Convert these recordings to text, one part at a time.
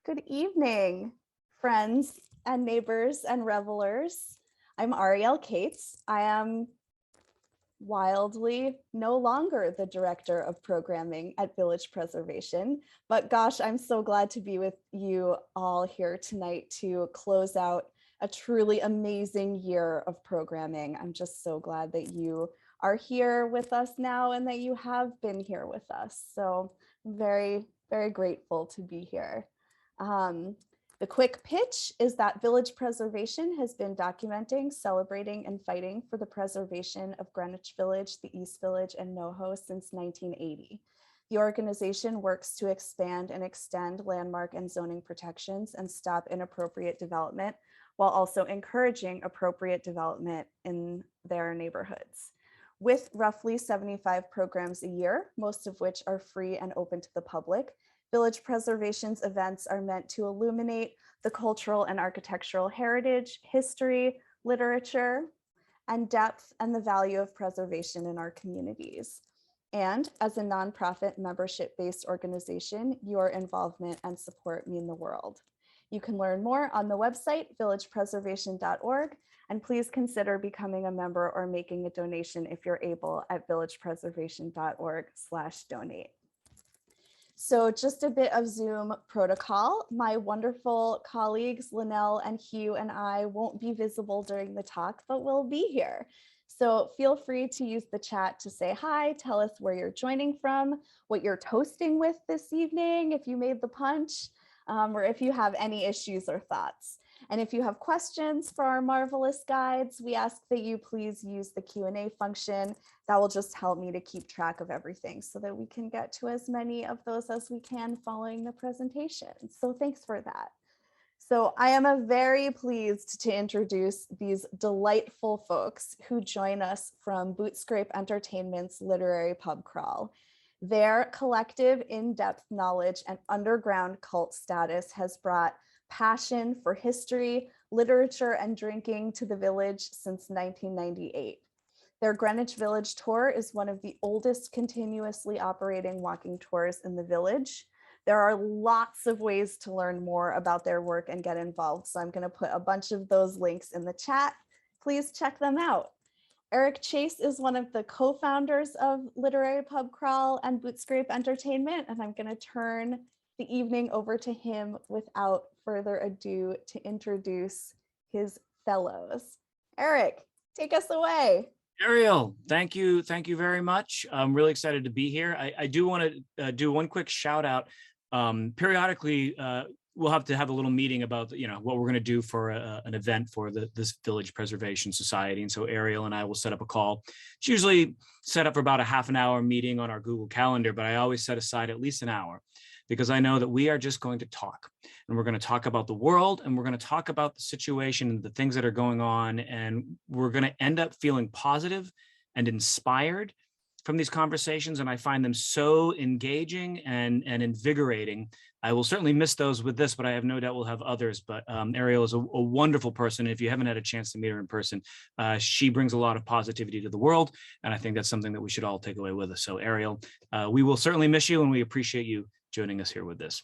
Good evening, friends and neighbors and revelers. I'm Ariel Cates. I am wildly no longer the director of programming at Village Preservation, but gosh, I'm so glad to be with you all here tonight to close out a truly amazing year of programming. I'm just so glad that you are here with us now and that you have been here with us. So very, very grateful to be here. The quick pitch is that Village Preservation has been documenting, celebrating, and fighting for the preservation of Greenwich Village, the East Village, and NoHo since 1980. The organization works to expand and extend landmark and zoning protections and stop inappropriate development, while also encouraging appropriate development in their neighborhoods. With roughly 75 programs a year, most of which are free and open to the public, Village Preservation's events are meant to illuminate the cultural and architectural heritage, history, literature, and depth and the value of preservation in our communities. And as a nonprofit membership-based organization, your involvement and support mean the world. You can learn more on the website, villagepreservation.org, and please consider becoming a member or making a donation if you're able at villagepreservation.org/donate. So just a bit of Zoom protocol. My wonderful colleagues, Linnell and Hugh and I won't be visible during the talk, but we'll be here. So feel free to use the chat to say hi, tell us where you're joining from, what you're toasting with this evening, if you made the punch, or if you have any issues or thoughts. And if you have questions for our marvelous guides, we ask that you please use the Q&A function. That will just help me to keep track of everything so that we can get to as many of those as we can following the presentation. So thanks for that. So I am very pleased to introduce these delightful folks who join us from Bootscrape Entertainment's literary pub crawl. Their collective in-depth knowledge and underground cult status has brought passion for history, literature, and drinking to the village since 1998. Their Greenwich Village tour is one of the oldest continuously operating walking tours in the village. There are lots of ways to learn more about their work and get involved, so I'm going to put a bunch of those links in the chat. Please check them out. Eric Chase is one of the co-founders of Literary Pub Crawl and Bootscrape Entertainment, and I'm going to turn the evening over to him without further ado to introduce his fellows. Eric, take us away. Ariel, thank you very much. I'm really excited to be here. I do want to do one quick shout out. Periodically, we'll have to have a little meeting about what we're going to do for an event for this Village Preservation Society, and so Ariel and I will set up a call. It's usually set up for about a half an hour meeting on our Google Calendar, but I always set aside at least an hour, because I know that we are just going to talk, and we're going to talk about the world, and we're going to talk about the situation and the things that are going on, and we're going to end up feeling positive and inspired from these conversations, and I find them so engaging and invigorating. I will certainly miss those with this, but I have no doubt we'll have others. But Ariel is a wonderful person. If you haven't had a chance to meet her in person, she brings a lot of positivity to the world, and I think that's something that we should all take away with us. So Ariel, we will certainly miss you, and we appreciate you joining us here with this.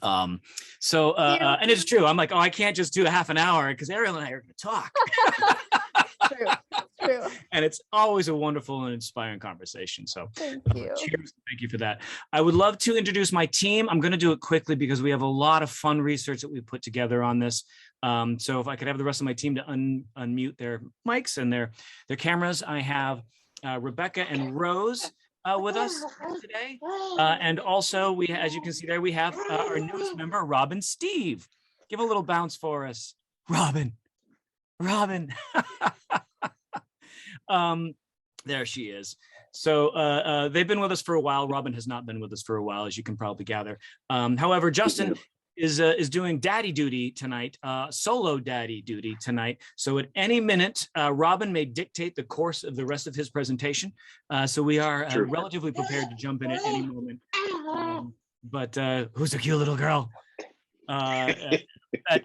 And it's true. I'm like, oh, I can't just do a half an hour because Ariel and I are going to talk. True. And it's always a wonderful and inspiring conversation. So thank you. Cheers. Thank you for that. I would love to introduce my team. I'm going to do it quickly because we have a lot of fun research that we put together on this. So if I could have the rest of my team to unmute their mics and their cameras. I have Rebecca and Rose with us today. And also, as you can see there, we have our newest member, Robin Steve. Give a little bounce for us. Robin. There she is. So they've been with us for a while. Robin has not been with us for a while, as you can probably gather. However, Justin is doing daddy duty tonight, solo daddy duty tonight. So at any minute, Robin may dictate the course of the rest of his presentation. So we are relatively prepared to jump in at any moment. But who's a cute little girl?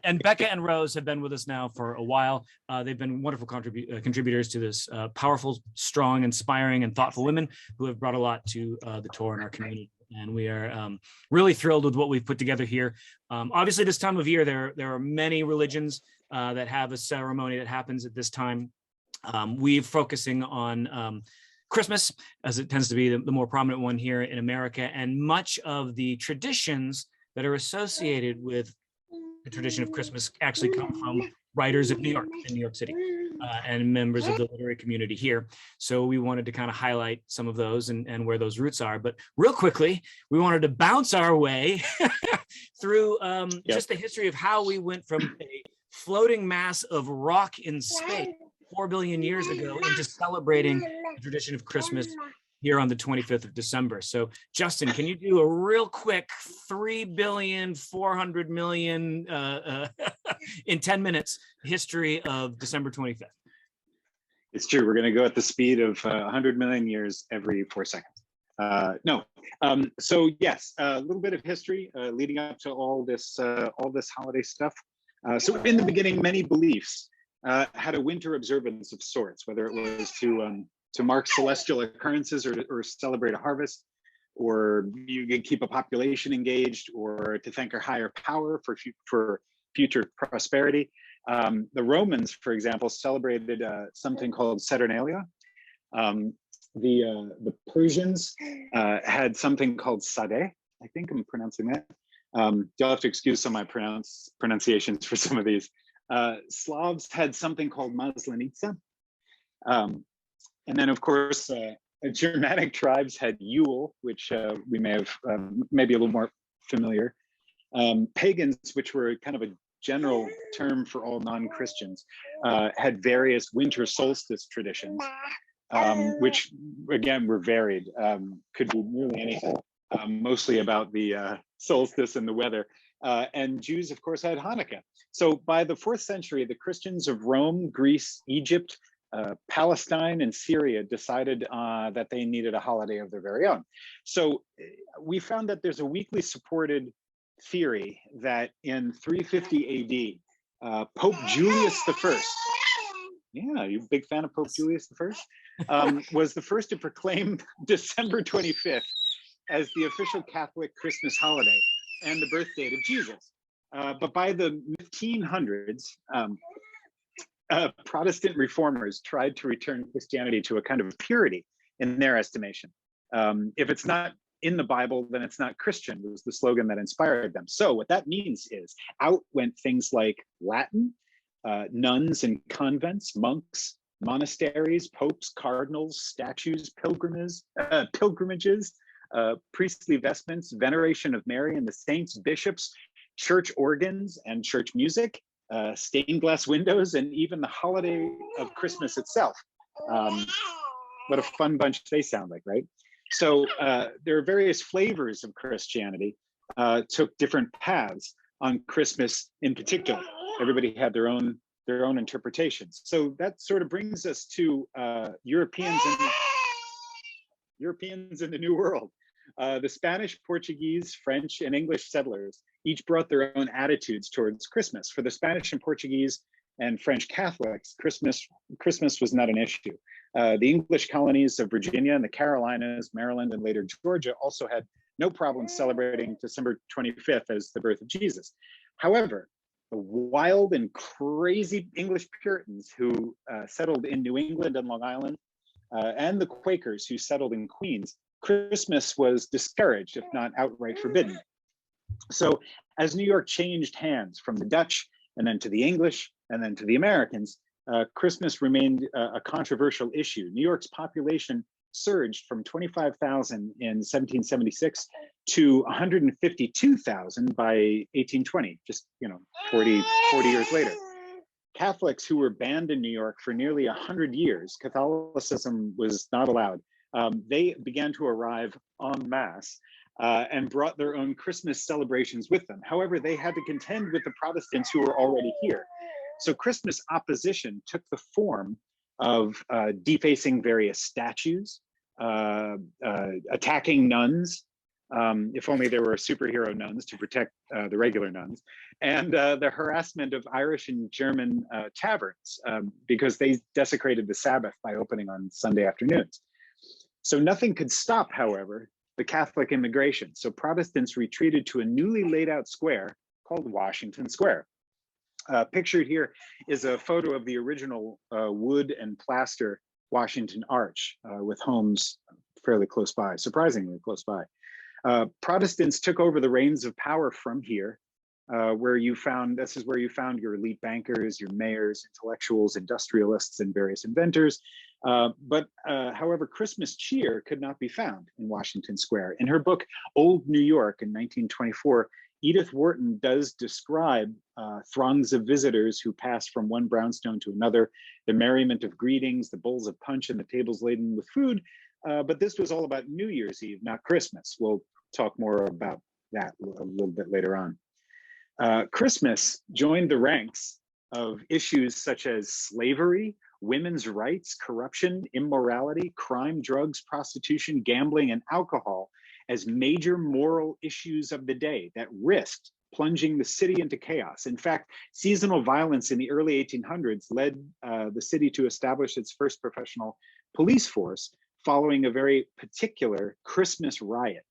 And Becca and Rose have been with us now for a while. They've been wonderful contributors to this powerful, strong, inspiring, and thoughtful women who have brought a lot to the tour in our community And we are really thrilled with what we've put together here. Obviously, this time of year, there are many religions that have a ceremony that happens at this time. We're focusing on Christmas, as it tends to be the more prominent one here in America, and much of the traditions that are associated with the tradition of Christmas actually come from writers of New York and New York City and members of the literary community here. So we wanted to kind of highlight some of those and where those roots are. But real quickly, we wanted to bounce our way through just the history of how we went from a floating mass of rock in space 4 billion years ago into celebrating the tradition of Christmas here on the 25th of December. So Justin, can you do a real quick 3,400,000,000 in 10 minutes history of December 25th? It's true. We're going to go at the speed of 100 million years every 4 seconds. So yes, a little bit of history leading up to all this holiday stuff. So in the beginning, many beliefs had a winter observance of sorts, whether it was to mark celestial occurrences or celebrate a harvest, or you could keep a population engaged, or to thank our higher power for future prosperity. The Romans, for example, celebrated something called Saturnalia. The Persians had something called Sadeh. I think I'm pronouncing that. You'll have to excuse some of my pronunciations for some of these. Slavs had something called Maslenitsa. And then, of course, Germanic tribes had Yule, which we may have maybe a little more familiar. Pagans, which were kind of a general term for all non-Christians, had various winter solstice traditions, which again were varied. Could be nearly anything, mostly about the solstice and the weather. And Jews, of course, had Hanukkah. So by the 4th century, the Christians of Rome, Greece, Egypt, Palestine, and Syria decided that they needed a holiday of their very own. So we found that there's a weakly supported theory that in 350 AD, Pope Julius I, yeah, you a big fan of Pope Julius I, was the first to proclaim December 25th as the official Catholic Christmas holiday and the birth date of Jesus. But by the 1500s, Protestant reformers tried to return Christianity to a kind of purity in their estimation. If it's not in the Bible, then it's not Christian, was the slogan that inspired them. So what that means is out went things like Latin, nuns in convents, monks, monasteries, popes, cardinals, statues, pilgrimages, priestly vestments, veneration of Mary and the saints, bishops, church organs and church music, stained glass windows, and even the holiday of Christmas itself. What a fun bunch they sound like, right? So there are various flavors of Christianity, took different paths on Christmas in particular. Everybody had their own interpretations. So that sort of brings us to Europeans in the New World. The Spanish, Portuguese, French, and English settlers each brought their own attitudes towards Christmas. For the Spanish and Portuguese and French Catholics, Christmas was not an issue. The English colonies of Virginia and the Carolinas, Maryland, and later Georgia also had no problem celebrating December 25th as the birth of Jesus. However, the wild and crazy English Puritans who settled in New England and Long Island, and the Quakers who settled in Queens, Christmas was discouraged, if not outright forbidden. So as New York changed hands from the Dutch and then to the English and then to the Americans, Christmas remained a controversial issue. New York's population surged from 25,000 in 1776 to 152,000 by 1820, just 40 years later. Catholics who were banned in New York for nearly 100 years, Catholicism was not allowed. They began to arrive en masse and brought their own Christmas celebrations with them. However, they had to contend with the Protestants who were already here. So Christmas opposition took the form of defacing various statues, attacking nuns, if only there were superhero nuns to protect the regular nuns, and the harassment of Irish and German taverns because they desecrated the Sabbath by opening on Sunday afternoons. So nothing could stop, however, the Catholic immigration. So Protestants retreated to a newly laid out square called Washington Square. Pictured here is a photo of the original wood and plaster Washington Arch with homes fairly close by, surprisingly close by. Protestants took over the reins of power from here, this is where you found your elite bankers, your mayors, intellectuals, industrialists, and various inventors. However, Christmas cheer could not be found in Washington Square. In her book, Old New York in 1924, Edith Wharton does describe throngs of visitors who passed from one brownstone to another, the merriment of greetings, the bowls of punch, and the tables laden with food. But this was all about New Year's Eve, not Christmas. We'll talk more about that a little bit later on. Christmas joined the ranks of issues such as slavery, women's rights, corruption, immorality, crime, drugs, prostitution, gambling, and alcohol as major moral issues of the day that risked plunging the city into chaos. In fact, seasonal violence in the early 1800s led the city to establish its first professional police force following a very particular Christmas riot.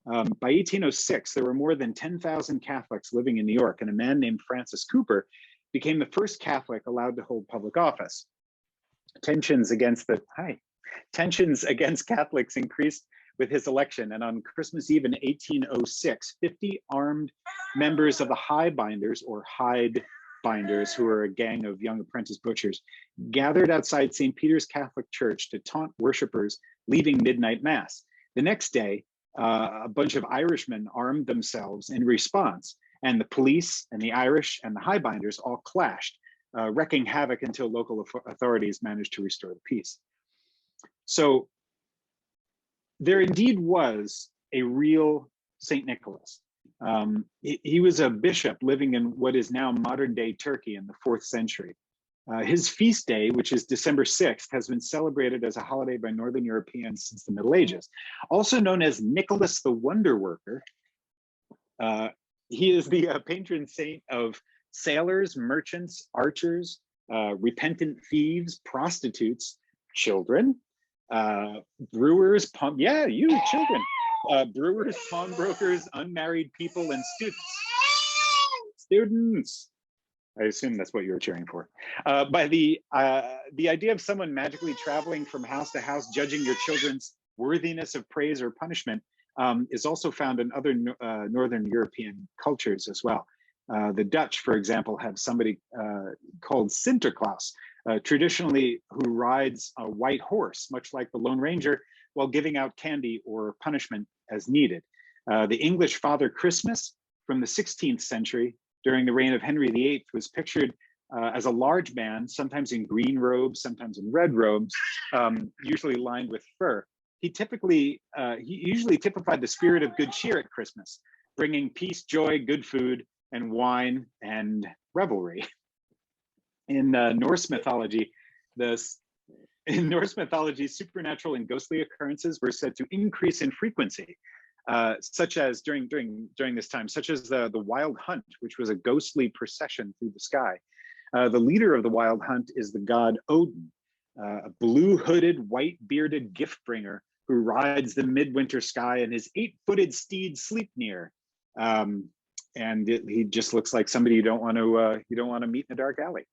By 1806, there were more than 10,000 Catholics living in New York, and a man named Francis Cooper became the first Catholic allowed to hold public office. Tensions against Catholics increased with his election, and on Christmas Eve in 1806, 50 armed members of the Highbinders, or Hyde Binders, who are a gang of young apprentice butchers, gathered outside St. Peter's Catholic Church to taunt worshipers leaving midnight mass. The next day, a bunch of Irishmen armed themselves in response, and the police and the Irish and the Highbinders all clashed, wreaking havoc until local authorities managed to restore the peace. So there indeed was a real St. Nicholas. He was a bishop living in what is now modern day Turkey in the 4th century. His feast day, which is December 6th, has been celebrated as a holiday by Northern Europeans since the Middle Ages. Also known as Nicholas the Wonder Worker, he is the patron saint of sailors, merchants, archers, repentant thieves, prostitutes, children, brewers, children, brewers, pawnbrokers, unmarried people, and students. I assume that's what you were cheering for. By the idea of someone magically traveling from house to house, judging your children's worthiness of praise or punishment, is also found in other Northern European cultures as well. The Dutch, for example, have somebody called Sinterklaas, traditionally who rides a white horse, much like the Lone Ranger, while giving out candy or punishment as needed. The English Father Christmas from the 16th century, during the reign of Henry VIII, was pictured as a large man, sometimes in green robes, sometimes in red robes, usually lined with fur. He usually typified the spirit of good cheer at Christmas, bringing peace, joy, good food, and wine and revelry. In Norse mythology, supernatural and ghostly occurrences were said to increase in frequency, such as during this time, such as the Wild Hunt, which was a ghostly procession through the sky. The leader of the Wild Hunt is the god Odin, a blue-hooded, white-bearded gift-bringer who rides the midwinter sky in his 8-footed steed Sleipnir. He just looks like somebody you don't want to meet in a dark alley.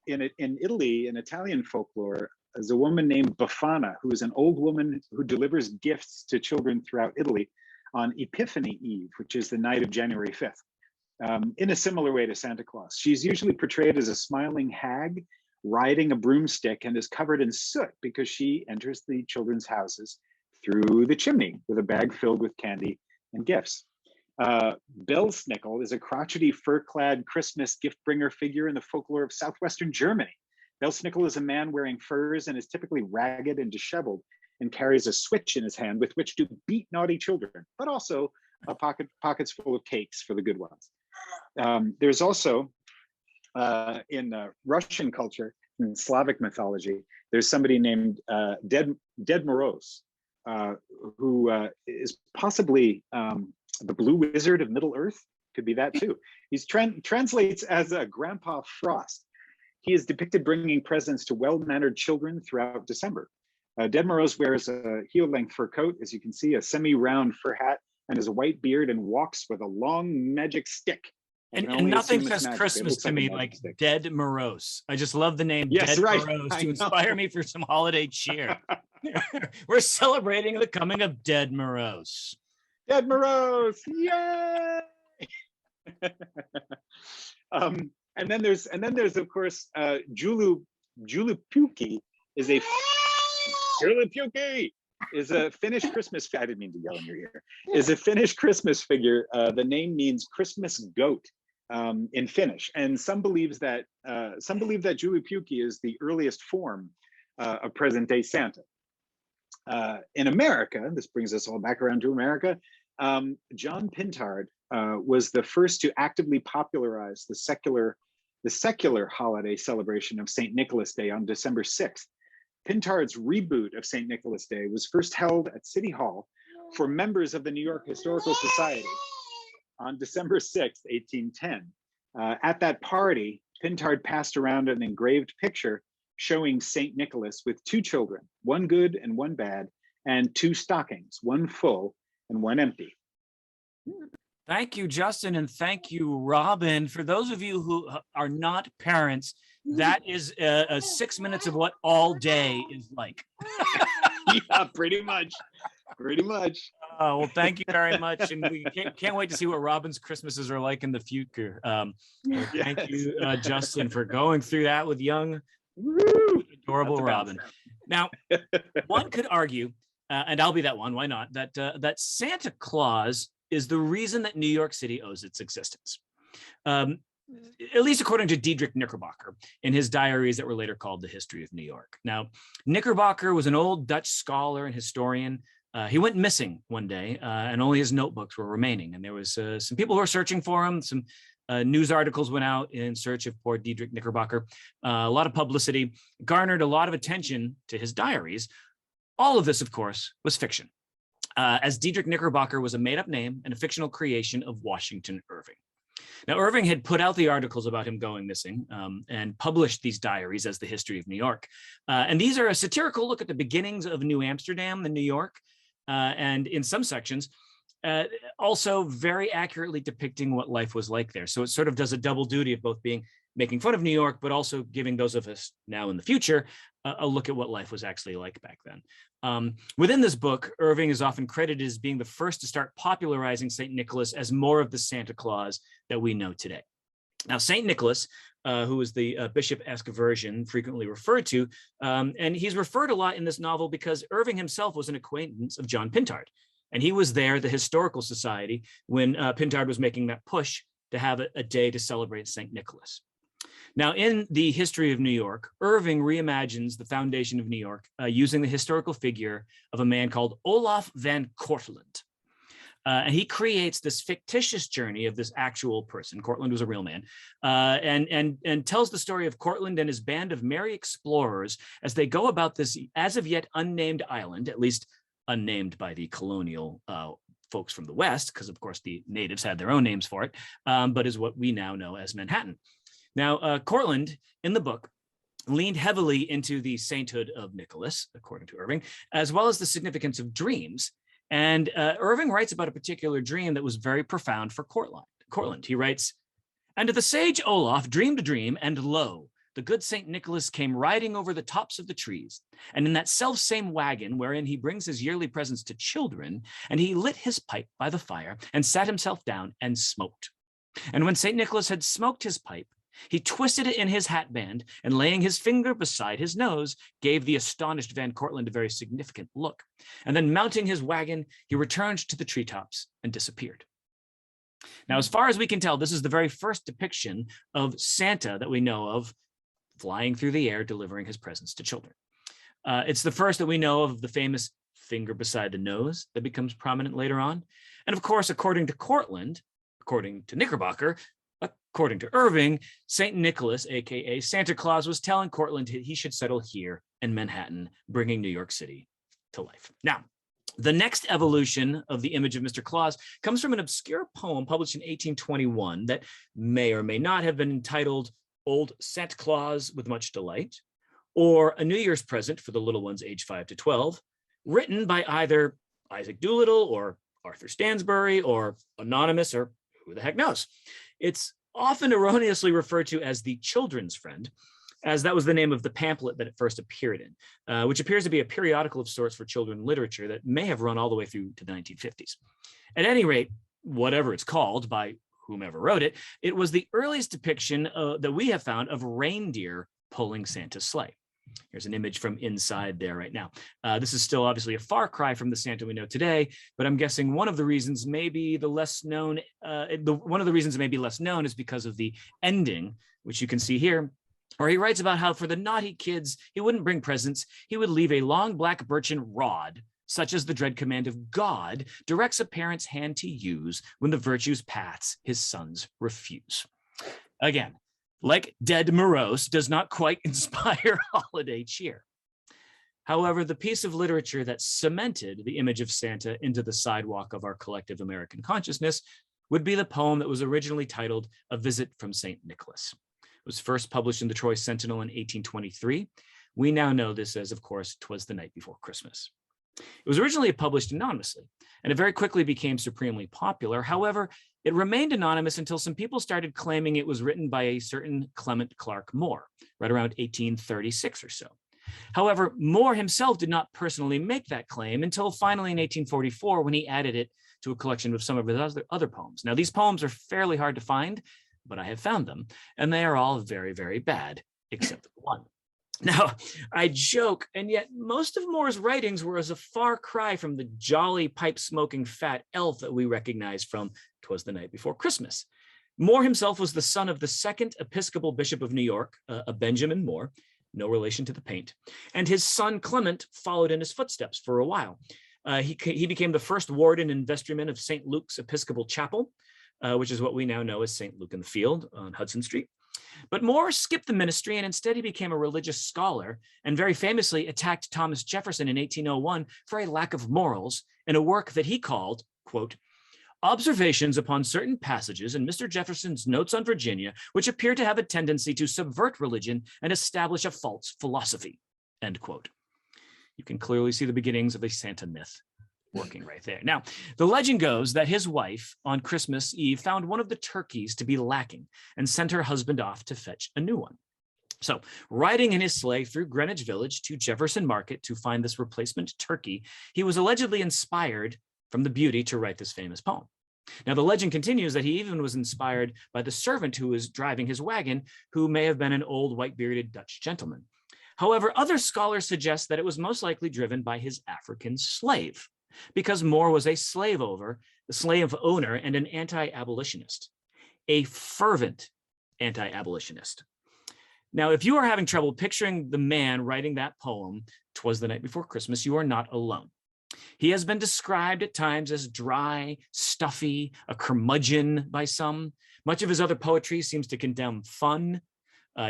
In Italy, in Italian folklore, there's a woman named Befana, who is an old woman who delivers gifts to children throughout Italy on Epiphany Eve, which is the night of January 5th. In a similar way to Santa Claus, she's usually portrayed as a smiling hag riding a broomstick and is covered in soot because she enters the children's houses through the chimney with a bag filled with candy and gifts. Snickel is a crotchety, fur-clad Christmas gift-bringer figure in the folklore of southwestern Germany. Snickel is a man wearing furs and is typically ragged and disheveled and carries a switch in his hand with which to beat naughty children, but also pockets full of cakes for the good ones. There's also, in Russian culture, in Slavic mythology, there's somebody named Ded Moroz, who is possibly the Blue Wizard of Middle Earth. Could be that too. He's translates as a Grandpa Frost. He is depicted bringing presents to well-mannered children throughout December. Dead Morose wears a heel-length fur coat, as you can see, a semi-round fur hat, and has a white beard and walks with a long magic stick. And nothing says Christmas to me like Dead Morose. I just love the name Dead Morose to inspire me for some holiday cheer. We're celebrating the coming of Dead Morose. Dead Morose, yay! And then there's of course Julipuki is a Finnish Christmas. I didn't mean to yell in your ear. Is a Finnish Christmas figure. The name means Christmas goat in Finnish, and some believe that Julipuki is the earliest form of present-day Santa. In America, this brings us all back around to America. John Pintard was the first to actively popularize the secular holiday celebration of St. Nicholas Day on December 6th. Pintard's reboot of St. Nicholas Day was first held at City Hall for members of the New York Historical Society on December 6th, 1810. At that party, Pintard passed around an engraved picture showing St. Nicholas with two children, one good and one bad, and two stockings, one full and one empty. Thank you, Justin, and thank you, Robin. For those of you who are not parents, that is 6 minutes of what all day is like. Yeah, pretty much. Well, thank you very much, and we can't wait to see what Robin's Christmases are like in the future. Thank you, Justin, for going through that with young, adorable Robin. Now, one could argue, and I'll be that one, why not, that Santa Claus is the reason that New York City owes its existence. At least according to Diedrich Knickerbocker in his diaries that were later called The History of New York. Now, Knickerbocker was an old Dutch scholar and historian. He went missing one day and only his notebooks were remaining. And there was some people who were searching for him. Some news articles went out in search of poor Diedrich Knickerbocker. A lot of publicity, garnered a lot of attention to his diaries. All of this, of course, was fiction, as Diedrich Knickerbocker was a made-up name and a fictional creation of Washington Irving. Now, Irving had put out the articles about him going missing and published these diaries as The History of New York. And these are a satirical look at the beginnings of New Amsterdam and New York, and in some sections, also very accurately depicting what life was like there. So it sort of does a double duty of both making fun of New York, but also giving those of us now in the future a look at what life was actually like back then. Within this book, Irving is often credited as being the first to start popularizing St. Nicholas as more of the Santa Claus that we know today. Now, St. Nicholas, who is the bishop-esque version frequently referred to, and he's referred a lot in this novel because Irving himself was an acquaintance of John Pintard, and he was there at the Historical Society when Pintard was making that push to have a day to celebrate St. Nicholas. Now, in The History of New York, Irving reimagines the foundation of New York using the historical figure of a man called Olaf van Cortlandt. And he creates this fictitious journey of this actual person. Cortlandt was a real man, and tells the story of Cortlandt and his band of merry explorers as they go about this as of yet unnamed island, at least unnamed by the colonial folks from the West, because of course the natives had their own names for it, but is what we now know as Manhattan. Now, Cortlandt, in the book, leaned heavily into the sainthood of Nicholas, according to Irving, as well as the significance of dreams. And Irving writes about a particular dream that was very profound for Cortlandt. He writes, "And the sage Olaf dreamed a dream, and lo, the good St. Nicholas came riding over the tops of the trees, and in that self-same wagon wherein he brings his yearly presents to children, and he lit his pipe by the fire, and sat himself down and smoked. And when St. Nicholas had smoked his pipe, he twisted it in his hatband, and laying his finger beside his nose, gave the astonished Van Cortlandt a very significant look. And then mounting his wagon, he returned to the treetops and disappeared." Now, as far as we can tell, this is the very first depiction of Santa that we know of flying through the air, delivering his presents to children. It's the first that we know of the famous finger beside the nose that becomes prominent later on. And of course, according to Cortlandt, according to Knickerbocker, according to Irving, St. Nicholas, aka Santa Claus, was telling Cortlandt he should settle here in Manhattan, bringing New York City to life. Now, the next evolution of the image of Mr. Claus comes from an obscure poem published in 1821 that may or may not have been entitled Old Santa Claus with Much Delight, or A New Year's Present for the Little Ones aged 5 to 12, written by either Isaac Doolittle or Arthur Stansbury or anonymous or who the heck knows. It's often erroneously referred to as the Children's Friend, as that was the name of the pamphlet that it first appeared in, which appears to be a periodical of sorts for children's literature that may have run all the way through to the 1950s. At any rate, whatever it's called by whomever wrote it, it was the earliest depiction that we have found of reindeer pulling Santa's sleigh. Here's an image from inside there right now. This is still obviously a far cry from the Santa we know today, but I'm guessing one of the reasons maybe the less known, one of the reasons it may be less known is because of the ending, which you can see here, where he writes about how for the naughty kids, he wouldn't bring presents, he would leave a long black birchen rod, such as the dread command of God directs a parent's hand to use when the virtues paths his sons refuse. Again, like Dead Morose, does not quite inspire holiday cheer. However, the piece of literature that cemented the image of Santa into the sidewalk of our collective American consciousness would be the poem that was originally titled A Visit from St. Nicholas. It was first published in the Troy Sentinel in 1823. We now know this as, of course, 'Twas the Night Before Christmas. It was originally published anonymously, and it very quickly became supremely popular. However, it remained anonymous until some people started claiming it was written by a certain Clement Clarke Moore, right around 1836 or so. However, Moore himself did not personally make that claim until finally in 1844 when he added it to a collection of some of his other poems. Now, these poems are fairly hard to find, but I have found them, and they are all very, very bad, except one. Now, I joke, and yet most of Moore's writings were as a far cry from the jolly, pipe-smoking fat elf that we recognize from 'Twas the Night Before Christmas. Moore himself was the son of the second Episcopal Bishop of New York, a Benjamin Moore, no relation to the paint, and his son Clement followed in his footsteps for a while. He became the first warden and vestryman of St. Luke's Episcopal Chapel, which is what we now know as St. Luke in the Field on Hudson Street. But Moore skipped the ministry and instead he became a religious scholar and very famously attacked Thomas Jefferson in 1801 for a lack of morals in a work that he called, quote, Observations upon certain passages in Mr. Jefferson's Notes on Virginia, which appear to have a tendency to subvert religion and establish a false philosophy, end quote. You can clearly see the beginnings of a Santa myth working right there. Now, the legend goes that his wife on Christmas Eve found one of the turkeys to be lacking and sent her husband off to fetch a new one. So riding in his sleigh through Greenwich Village to Jefferson Market to find this replacement turkey, he was allegedly inspired from the beauty to write this famous poem. Now, the legend continues that he even was inspired by the servant who was driving his wagon, who may have been an old white-bearded Dutch gentleman. However, other scholars suggest that it was most likely driven by his African slave, because Moore was a slave owner and an anti-abolitionist, a fervent anti-abolitionist. Now, if you are having trouble picturing the man writing that poem, 'Twas the Night Before Christmas, you are not alone. He has been described at times as dry, stuffy, a curmudgeon by some. Much of his other poetry seems to condemn fun,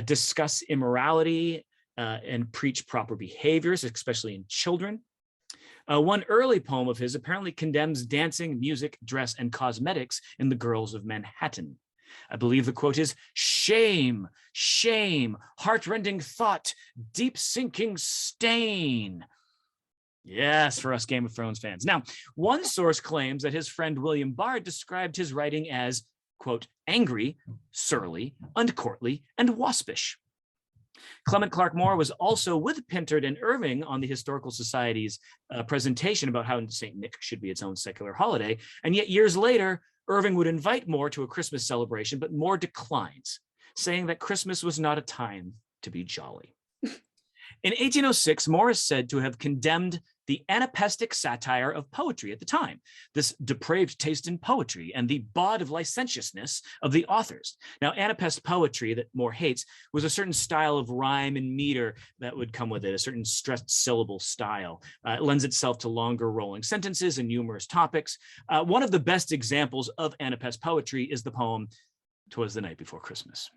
discuss immorality, and preach proper behaviors, especially in children. One early poem of his apparently condemns dancing, music, dress, and cosmetics in the girls of Manhattan. I believe the quote is, shame, shame, heart-rending thought, deep-sinking stain. Yes, for us Game of Thrones fans. Now, one source claims that his friend William Bard described his writing as, quote, angry, surly, uncourtly, and waspish. Clement Clarke Moore was also with Pintard and Irving on the Historical Society's presentation about how St. Nick should be its own secular holiday. And yet years later, Irving would invite Moore to a Christmas celebration, but Moore declines, saying that Christmas was not a time to be jolly. In 1806, Moore is said to have condemned the anapestic satire of poetry at the time, this depraved taste in poetry and the bawd of licentiousness of the authors. Now, anapest poetry that Moore hates was a certain style of rhyme and meter that would come with it, a certain stressed syllable style. It lends itself to longer rolling sentences and numerous topics. One of the best examples of anapest poetry is the poem, 'Twas the Night Before Christmas.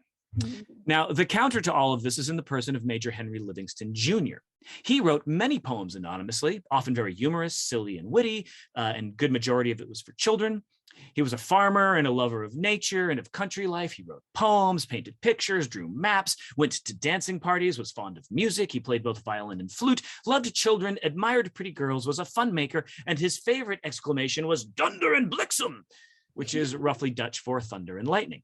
Now, the counter to all of this is in the person of Major Henry Livingston Jr. He wrote many poems anonymously, often very humorous, silly, and witty, and good majority of it was for children. He was a farmer and a lover of nature and of country life. He wrote poems, painted pictures, drew maps, went to dancing parties, was fond of music. He played both violin and flute, loved children, admired pretty girls, was a fun maker, and his favorite exclamation was "Dunder and Bliksem," which is roughly Dutch for thunder and lightning.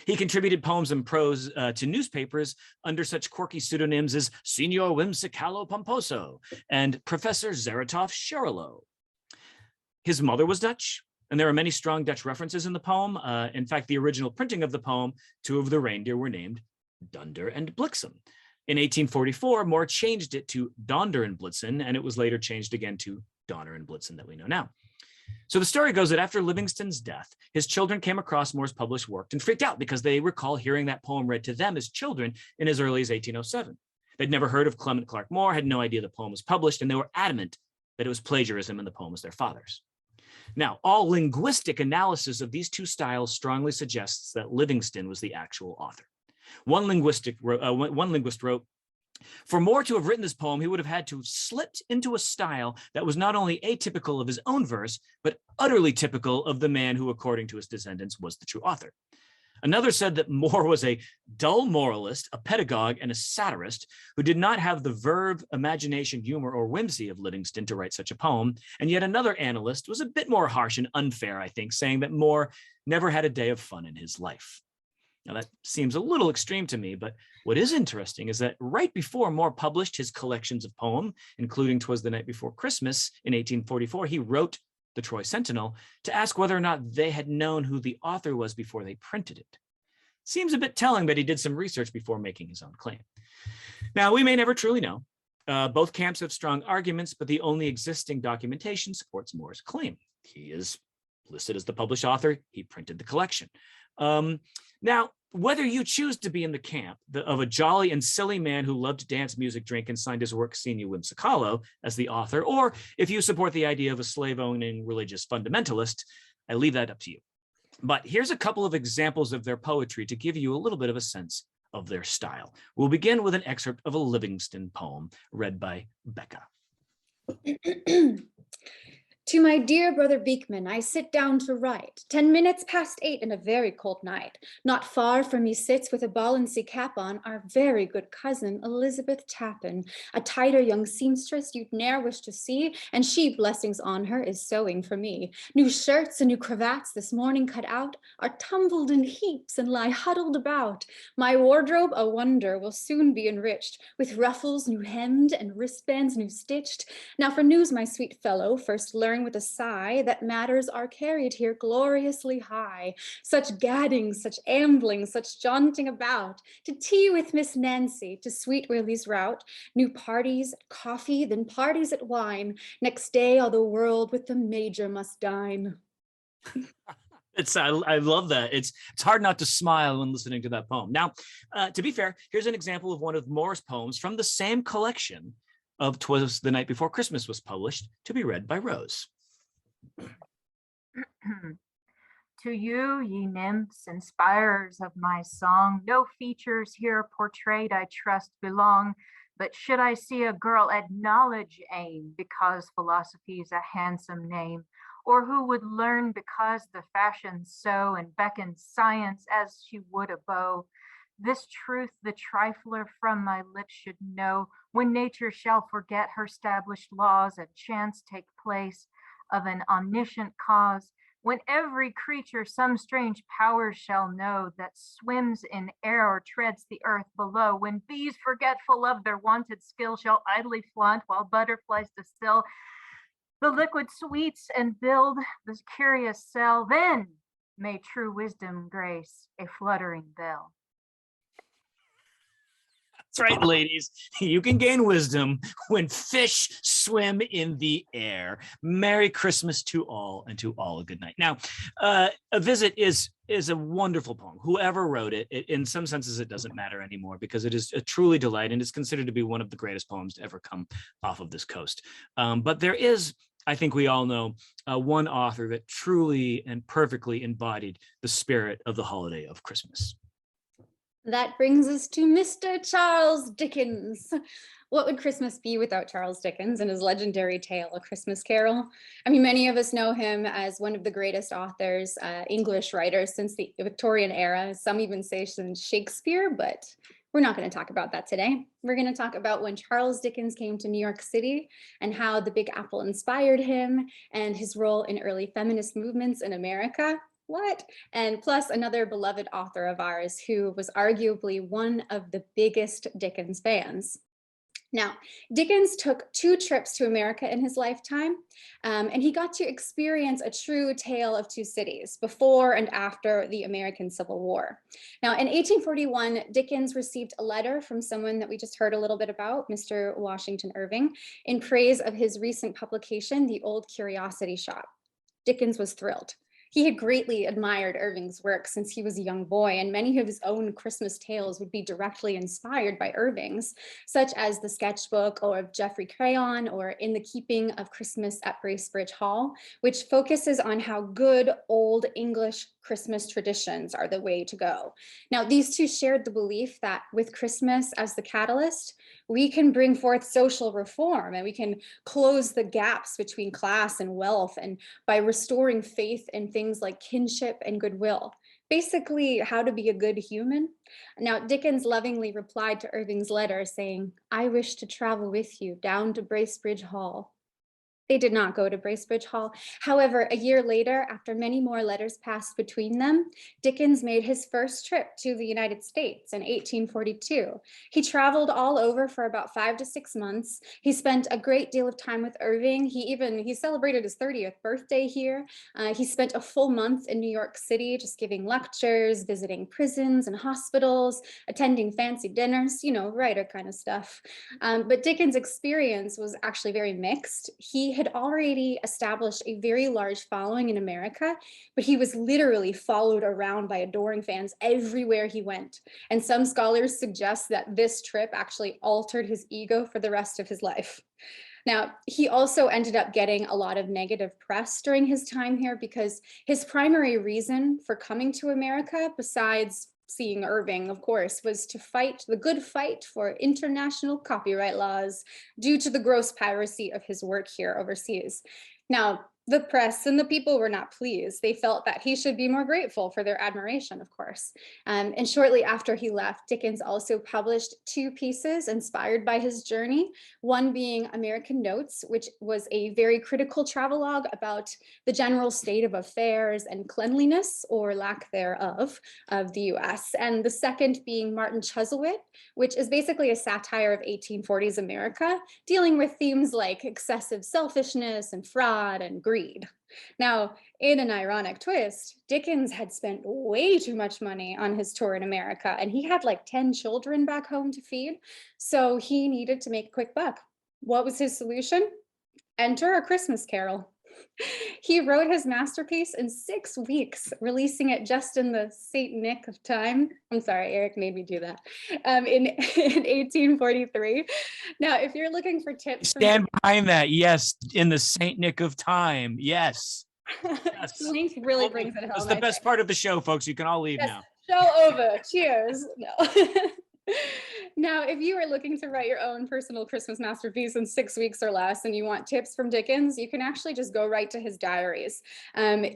He contributed poems and prose to newspapers under such quirky pseudonyms as Signor Whimsicalo Pomposo and Professor Zeratov Sherlow. His mother was Dutch, and there are many strong Dutch references in the poem. In fact, the original printing of the poem, two of the reindeer were named Dunder and Bliksem. In 1844, Moore changed it to Donder and Blitzen, and it was later changed again to Donner and Blitzen that we know now. So the story goes that after Livingston's death, his children came across Moore's published work and freaked out because they recall hearing that poem read to them as children in as early as 1807. They'd never heard of Clement Clarke Moore, had no idea the poem was published, and they were adamant that it was plagiarism and the poem was their father's. Now, all linguistic analysis of these two styles strongly suggests that Livingston was the actual author. One linguist wrote, "For Moore to have written this poem, he would have had to have slipped into a style that was not only atypical of his own verse, but utterly typical of the man who, according to his descendants, was the true author." Another said that Moore was a dull moralist, a pedagogue, and a satirist who did not have the verve, imagination, humor, or whimsy of Livingston to write such a poem. And yet another analyst was a bit more harsh and unfair, I think, saying that Moore never had a day of fun in his life. Now that seems a little extreme to me, but what is interesting is that right before Moore published his collections of poems, including "'Twas the Night Before Christmas" in 1844, he wrote the Troy Sentinel to ask whether or not they had known who the author was before they printed it. Seems a bit telling that he did some research before making his own claim. Now, we may never truly know. Both camps have strong arguments, but the only existing documentation supports Moore's claim. He is listed as the published author. He printed the collection. Now, whether you choose to be in the camp of a jolly and silly man who loved to dance, music, drink, and signed his work Signor Whimsicalo as the author, or if you support the idea of a slave-owning religious fundamentalist, I leave that up to you. But here's a couple of examples of their poetry to give you a little bit of a sense of their style. We'll begin with an excerpt of a Livingston poem read by Becca. To my dear brother Beekman, I sit down to write. 10 minutes past 8 in a very cold night. Not far from me sits with a ballancy cap on our very good cousin, Elizabeth Tappan, a tighter young seamstress you'd ne'er wish to see, and she, blessings on her, is sewing for me. New shirts and new cravats this morning cut out are tumbled in heaps and lie huddled about. My wardrobe, a wonder, will soon be enriched with ruffles new hemmed and wristbands new stitched. Now for news, my sweet fellow, first learn with a sigh that matters are carried here gloriously high. Such gadding, such ambling, such jaunting about, to tea with Miss Nancy, to Sweet Willie's rout, new parties at coffee, then parties at wine. Next day all the world with the major must dine. I love that. It's hard not to smile when listening to that poem. Now, to be fair, here's an example of one of Moore's poems from the same collection of "'Twas the Night Before Christmas" was published, to be read by Rose. To you, ye nymphs, inspirers of my song, no features here portrayed I trust belong, but should I see a girl acknowledge aim, because philosophy's a handsome name, or who would learn because the fashions so and beckon science as she would a bow, this truth the trifler from my lips should know, when nature shall forget her established laws and chance take place of an omniscient cause, when every creature some strange power shall know that swims in air or treads the earth below, when bees forgetful of their wonted skill shall idly flaunt while butterflies distill the liquid sweets and build this curious cell, then may true wisdom grace a fluttering bell. That's right, ladies. You can gain wisdom when fish swim in the air. Merry Christmas to all, and to all a good night. Now, A Visit is a wonderful poem. Whoever wrote it, in some senses, it doesn't matter anymore because it is a truly delight and is considered to be one of the greatest poems to ever come off of this coast. But there is, I think we all know, one author that truly and perfectly embodied the spirit of the holiday of Christmas. That brings us to Mr. Charles Dickens. What would Christmas be without Charles Dickens and his legendary tale, A Christmas Carol? I mean, many of us know him as one of the greatest authors, English writers since the Victorian era. Some even say since Shakespeare, but we're not going to talk about that today. We're going to talk about when Charles Dickens came to New York City and how the Big Apple inspired him and his role in early feminist movements in America. What? And plus another beloved author of ours who was arguably one of the biggest Dickens fans. Now, Dickens took 2 trips to America in his lifetime, and he got to experience a true tale of 2 cities before and after the American Civil War. Now, in 1841, Dickens received a letter from someone that we just heard a little bit about, Mr. Washington Irving, in praise of his recent publication, The Old Curiosity Shop. Dickens was thrilled. He had greatly admired Irving's work since he was a young boy, and many of his own Christmas tales would be directly inspired by Irving's, such as The Sketchbook or of Geoffrey Crayon or In the Keeping of Christmas at Bracebridge Hall, which focuses on how good old English Christmas traditions are the way to go. Now, these 2 shared the belief that with Christmas as the catalyst, we can bring forth social reform and we can close the gaps between class and wealth, and by restoring faith in things like kinship and goodwill. Basically, how to be a good human. Now, Dickens lovingly replied to Irving's letter saying, "I wish to travel with you down to Bracebridge Hall." They did not go to Bracebridge Hall. However, a year later, after many more letters passed between them, Dickens made his first trip to the United States in 1842. He traveled all over for about 5 to 6 months. He spent a great deal of time with Irving. He celebrated his 30th birthday here. He spent a full month in New York City, just giving lectures, visiting prisons and hospitals, attending fancy dinners, writer kind of stuff. But Dickens' experience was actually very mixed. He had already established a very large following in America, but he was literally followed around by adoring fans everywhere he went. And some scholars suggest that this trip actually altered his ego for the rest of his life. Now, he also ended up getting a lot of negative press during his time here because his primary reason for coming to America, besides seeing Irving, of course, was to fight the good fight for international copyright laws due to the gross piracy of his work here overseas. Now, the press and the people were not pleased. They felt that he should be more grateful for their admiration, of course. And shortly after he left, Dickens also published 2 pieces inspired by his journey, one being American Notes, which was a very critical travelogue about the general state of affairs and cleanliness, or lack thereof, of the US. And the second being Martin Chuzzlewit, which is basically a satire of 1840s America, dealing with themes like excessive selfishness and fraud and greed. Now, in an ironic twist, Dickens had spent way too much money on his tour in America, and he had like 10 children back home to feed, so he needed to make a quick buck. What was his solution? Enter A Christmas Carol. He wrote his masterpiece in 6 weeks, releasing it just in the Saint Nick of time. I'm sorry, Eric made me do that. In 1843. Now, if you're looking for tips, Stand behind that. Yes, in the Saint Nick of time. Yes. Yes. Link really brings it home. That's the best part of the show, folks. You can all leave now. Show over. Cheers. No. Now, if you are looking to write your own personal Christmas masterpiece in 6 weeks or less, and you want tips from Dickens, you can actually just go right to his diaries.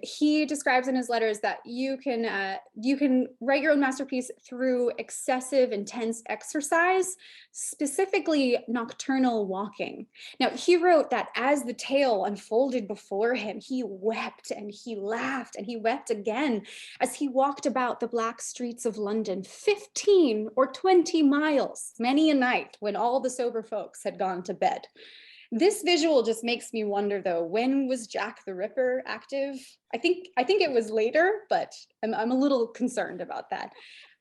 He describes in his letters that you can write your own masterpiece through excessive, intense exercise, specifically nocturnal walking. Now, he wrote that as the tale unfolded before him, he wept and he laughed and he wept again as he walked about the black streets of London, 15 or 20 miles, many a night when all the sober folks had gone to bed. This visual just makes me wonder, though, when was Jack the Ripper active? I think it was later, but I'm a little concerned about that.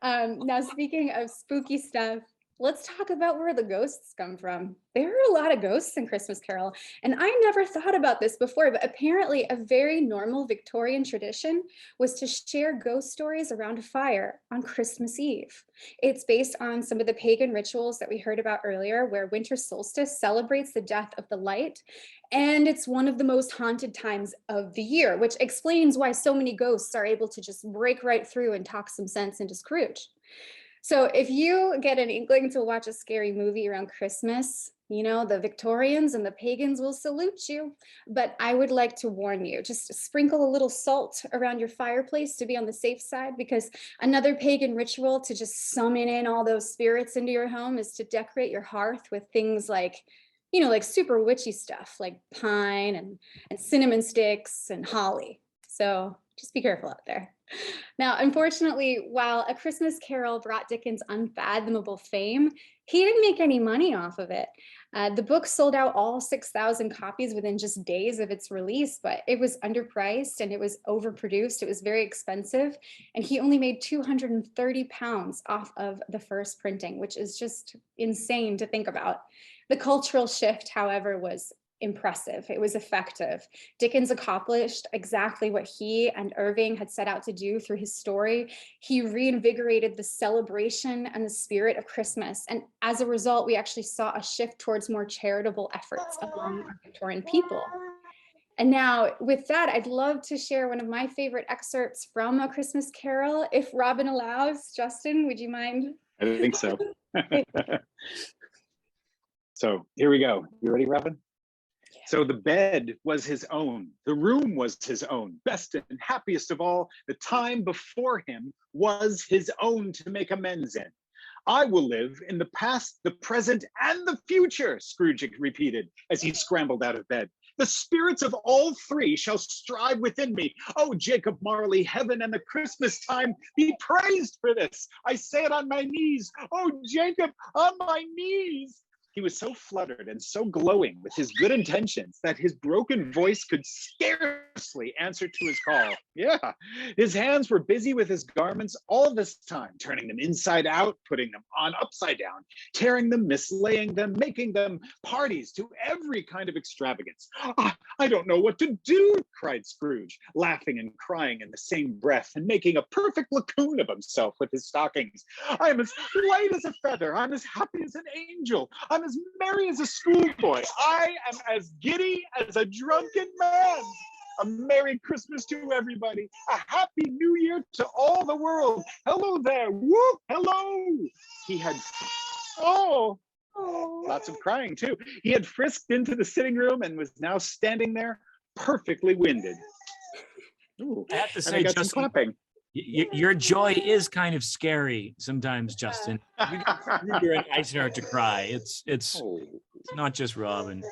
Now, speaking of spooky stuff, let's talk about where the ghosts come from. There are a lot of ghosts in Christmas Carol, and I never thought about this before, but apparently a very normal Victorian tradition was to share ghost stories around a fire on Christmas Eve. It's based on some of the pagan rituals that we heard about earlier, where winter solstice celebrates the death of the light, and it's one of the most haunted times of the year, which explains why so many ghosts are able to just break right through and talk some sense into Scrooge. So if you get an inkling to watch a scary movie around Christmas, you know, the Victorians and the pagans will salute you. But I would like to warn you, just sprinkle a little salt around your fireplace to be on the safe side, because another pagan ritual to just summon in all those spirits into your home is to decorate your hearth with things like, you know, like super witchy stuff like pine and cinnamon sticks and holly. So just be careful out there. Now, unfortunately, while A Christmas Carol brought Dickens unfathomable fame, he didn't make any money off of it. The book sold out all 6,000 copies within just days of its release, but it was underpriced and it was overproduced. It was very expensive, and he only made £230 off of the first printing, which is just insane to think about. The cultural shift, however, was impressive. It was effective. Dickens accomplished exactly what he and Irving had set out to do through his story. He reinvigorated the celebration and the spirit of Christmas. And as a result, we actually saw a shift towards more charitable efforts among our Victorian people. And now with that, I'd love to share one of my favorite excerpts from A Christmas Carol. If Robin allows, Justin, would you mind? I think so. So here we go. You ready, Robin? So the bed was his own, the room was his own, best and happiest of all, the time before him was his own to make amends in. I will live in the past, the present, and the future, Scrooge repeated as he scrambled out of bed. The spirits of all three shall strive within me. Oh, Jacob Marley, heaven and the Christmas time be praised for this. I say it on my knees. Oh, Jacob, on my knees. He was so fluttered and so glowing with his good intentions that his broken voice could scarcely answer to his call. Yeah, his hands were busy with his garments all this time, turning them inside out, putting them on upside down, tearing them, mislaying them, making them parties to every kind of extravagance. I don't know what to do, cried Scrooge, laughing and crying in the same breath and making a perfect lacoon of himself with his stockings. I am as light as a feather. I'm as happy as an angel. I'm as merry as a schoolboy. I am as giddy as a drunken man. A Merry Christmas to everybody. A Happy New Year to all the world. Hello there. Whoop, hello. He had, lots of crying too. He had frisked into the sitting room and was now standing there perfectly winded. Ooh, I have to and say, I got Justin, some clapping. your joy is kind of scary sometimes, Justin. You're an Eisner to cry. It's not just Robin.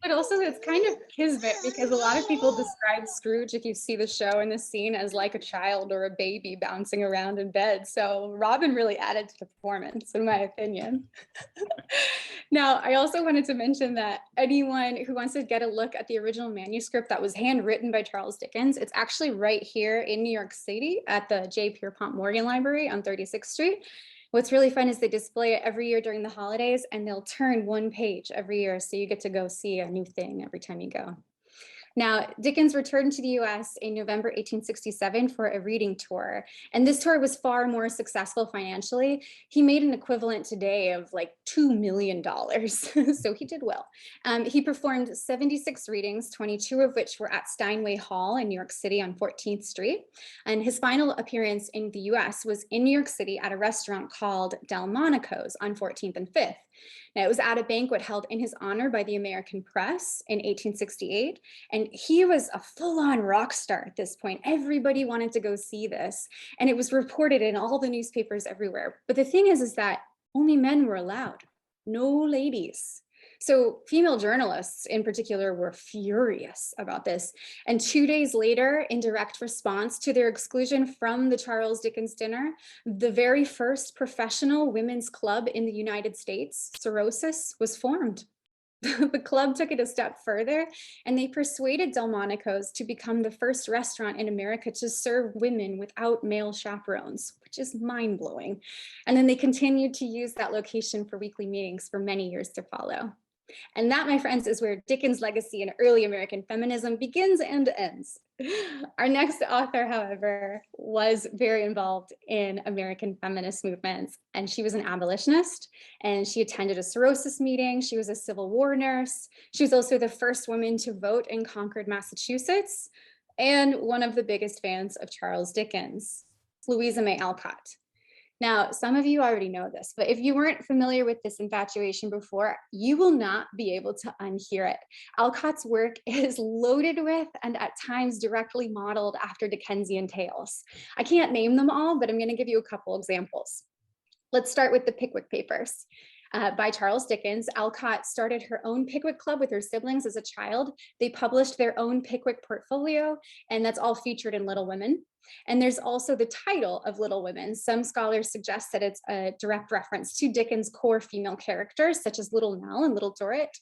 But also it's kind of kismet, because a lot of people describe Scrooge, if you see the show and the scene, as like a child or a baby bouncing around in bed. So Robin really added to the performance, in my opinion. Now, I also wanted to mention that anyone who wants to get a look at the original manuscript that was handwritten by Charles Dickens, it's actually right here in New York City at the J. Pierpont Morgan Library on 36th Street. What's really fun is they display it every year during the holidays, and they'll turn one page every year. So you get to go see a new thing every time you go. Now, Dickens returned to the US in November 1867 for a reading tour, and this tour was far more successful financially. He made an equivalent today of like $2 million, so he did well. He performed 76 readings, 22 of which were at Steinway Hall in New York City on 14th Street, and his final appearance in the US was in New York City at a restaurant called Delmonico's on 14th and 5th. Now, it was at a banquet held in his honor by the American press in 1868, and he was a full-on rock star at this point. Everybody wanted to go see this, and it was reported in all the newspapers everywhere. But the thing is that only men were allowed, no ladies. So female journalists in particular were furious about this. And 2 days later, in direct response to their exclusion from the Charles Dickens dinner, the very first professional women's club in the United States, Cirrhosis, was formed. The club took it a step further, and they persuaded Delmonico's to become the first restaurant in America to serve women without male chaperones, which is mind-blowing. And then they continued to use that location for weekly meetings for many years to follow. And that, my friends, is where Dickens' legacy in early American feminism begins and ends. Our next author, however, was very involved in American feminist movements, and she was an abolitionist, and she attended a cirrhosis meeting. She was a Civil War nurse. She was also the first woman to vote in Concord, Massachusetts, and one of the biggest fans of Charles Dickens, Louisa May Alcott. Now, some of you already know this, but if you weren't familiar with this infatuation before, you will not be able to unhear it. Alcott's work is loaded with and at times directly modeled after Dickensian tales. I can't name them all, but I'm going to give you a couple examples. Let's start with the Pickwick Papers. By Charles Dickens. Alcott started her own Pickwick Club with her siblings as a child. They published their own Pickwick portfolio, and that's all featured in Little Women. And there's also the title of Little Women. Some scholars suggest that it's a direct reference to Dickens' core female characters, such as Little Nell and Little Dorrit.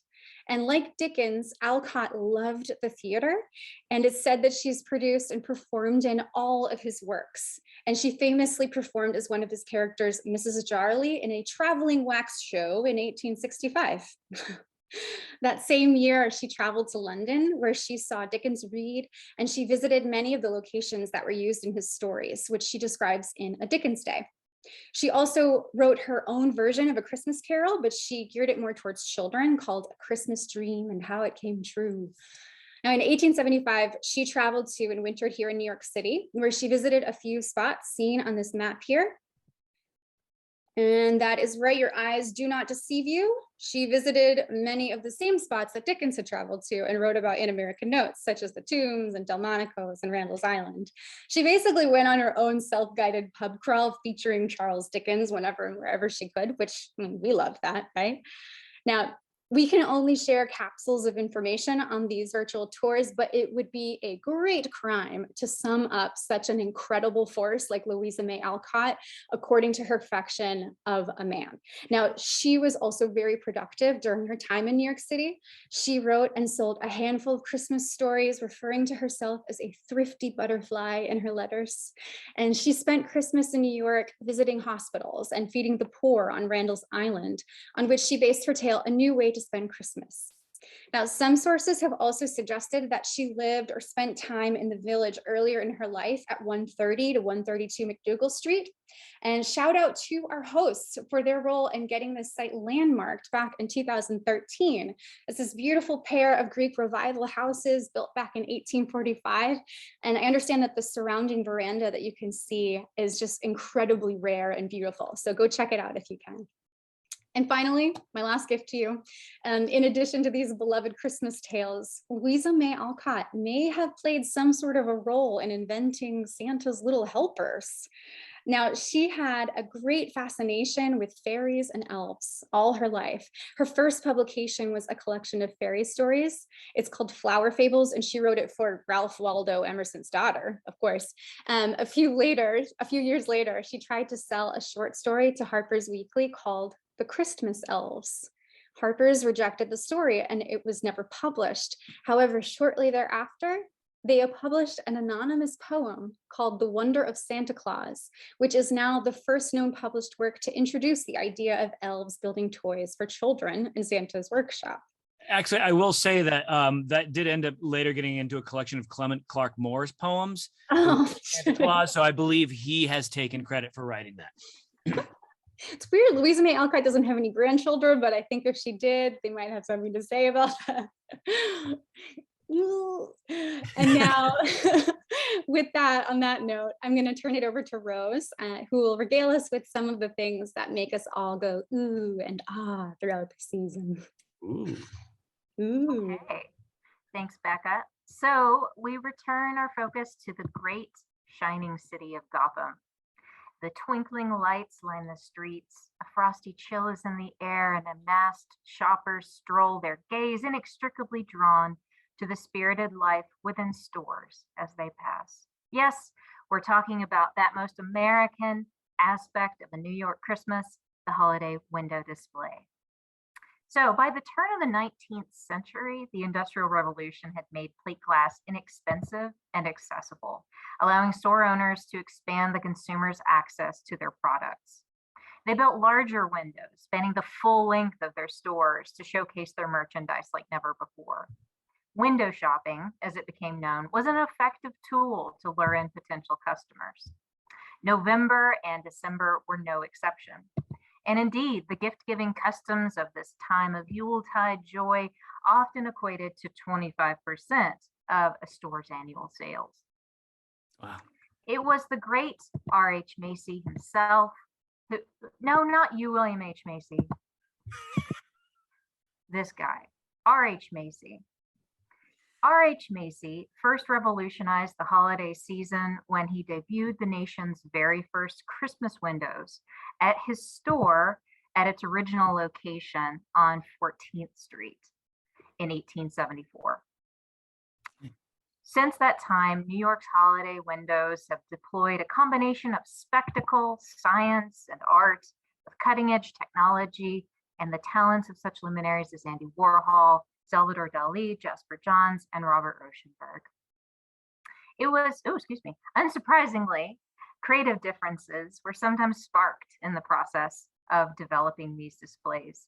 And like Dickens, Alcott loved the theater, and it's said that she's produced and performed in all of his works. And she famously performed as one of his characters, Mrs. Jarley, in a traveling wax show in 1865. That same year, she traveled to London, where she saw Dickens read, and she visited many of the locations that were used in his stories, which she describes in A Dickens Day. She also wrote her own version of A Christmas Carol, but she geared it more towards children, called A Christmas Dream and How It Came True. Now, in 1875, she traveled to and wintered here in New York City, where she visited a few spots seen on this map here. And that is right, your eyes do not deceive you. She visited many of the same spots that Dickens had traveled to and wrote about in American Notes, such as the Tombs and Delmonico's and Randall's Island. She basically went on her own self-guided pub crawl featuring Charles Dickens whenever and wherever she could, which we love that, right? Now, we can only share capsules of information on these virtual tours, but it would be a great crime to sum up such an incredible force like Louisa May Alcott, according to her affection of a man. Now, she was also very productive during her time in New York City. She wrote and sold a handful of Christmas stories, referring to herself as a thrifty butterfly in her letters. And she spent Christmas in New York visiting hospitals and feeding the poor on Randall's Island, on which she based her tale, A New Way to Spend Christmas. Now, some sources have also suggested that she lived or spent time in the village earlier in her life at 130 to 132 McDougal Street. And shout out to our hosts for their role in getting this site landmarked back in 2013. It's this beautiful pair of Greek Revival houses built back in 1845. And I understand that the surrounding veranda that you can see is just incredibly rare and beautiful. So go check it out if you can. And finally, my last gift to you, in addition to these beloved Christmas tales, Louisa May Alcott may have played some sort of a role in inventing Santa's little helpers. Now, she had a great fascination with fairies and elves all her life. Her first publication was a collection of fairy stories. It's called Flower Fables, and she wrote it for Ralph Waldo Emerson's daughter, of course. A few years later, she tried to sell a short story to Harper's Weekly called The Christmas Elves. Harper's rejected the story and it was never published. However, shortly thereafter, they published an anonymous poem called The Wonder of Santa Claus, which is now the first known published work to introduce the idea of elves building toys for children in Santa's workshop. Actually, I will say that that did end up later getting into a collection of Clement Clark Moore's poems, Santa Claus, so I believe he has taken credit for writing that. It's weird. Louisa May Alcott doesn't have any grandchildren, but I think if she did, they might have something to say about that. And now, with that, on that note, I'm going to turn it over to Rose, who will regale us with some of the things that make us all go ooh and ah throughout the season. Ooh. Ooh. Okay, thanks, Becca. So we return our focus to the great shining city of Gotham. The twinkling lights line the streets, a frosty chill is in the air, and masked shoppers stroll, their gaze inextricably drawn to the spirited life within stores as they pass. Yes, we're talking about that most American aspect of a New York Christmas, the holiday window display. So by the turn of the 19th century, the Industrial Revolution had made plate glass inexpensive and accessible, allowing store owners to expand the consumer's access to their products. They built larger windows, spanning the full length of their stores to showcase their merchandise like never before. Window shopping, as it became known, was an effective tool to lure in potential customers. November and December were no exception. And indeed, the gift-giving customs of this time of Yuletide joy often equated to 25% of a store's annual sales. Wow. It was the great R.H. Macy himself No, not you, William H. Macy. This guy, R.H. Macy. R.H. Macy first revolutionized the holiday season when he debuted the nation's very first Christmas windows at his store at its original location on 14th Street in 1874. Since that time, New York's holiday windows have deployed a combination of spectacle, science, and art, with cutting-edge technology and the talents of such luminaries as Andy Warhol, Salvador Dali, Jasper Johns, and Robert Rauschenberg. It was, unsurprisingly, creative differences were sometimes sparked in the process of developing these displays.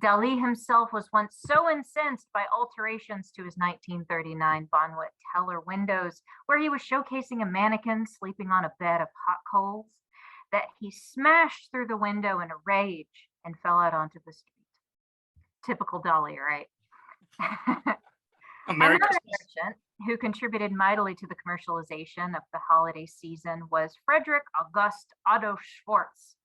Dali himself was once so incensed by alterations to his 1939 Bonwit Teller windows, where he was showcasing a mannequin sleeping on a bed of hot coals, that he smashed through the window in a rage and fell out onto the street. Typical Dali, right? Merry Another Christmas. merchant who contributed mightily to the commercialization of the holiday season was Frederick Auguste Otto Schwartz,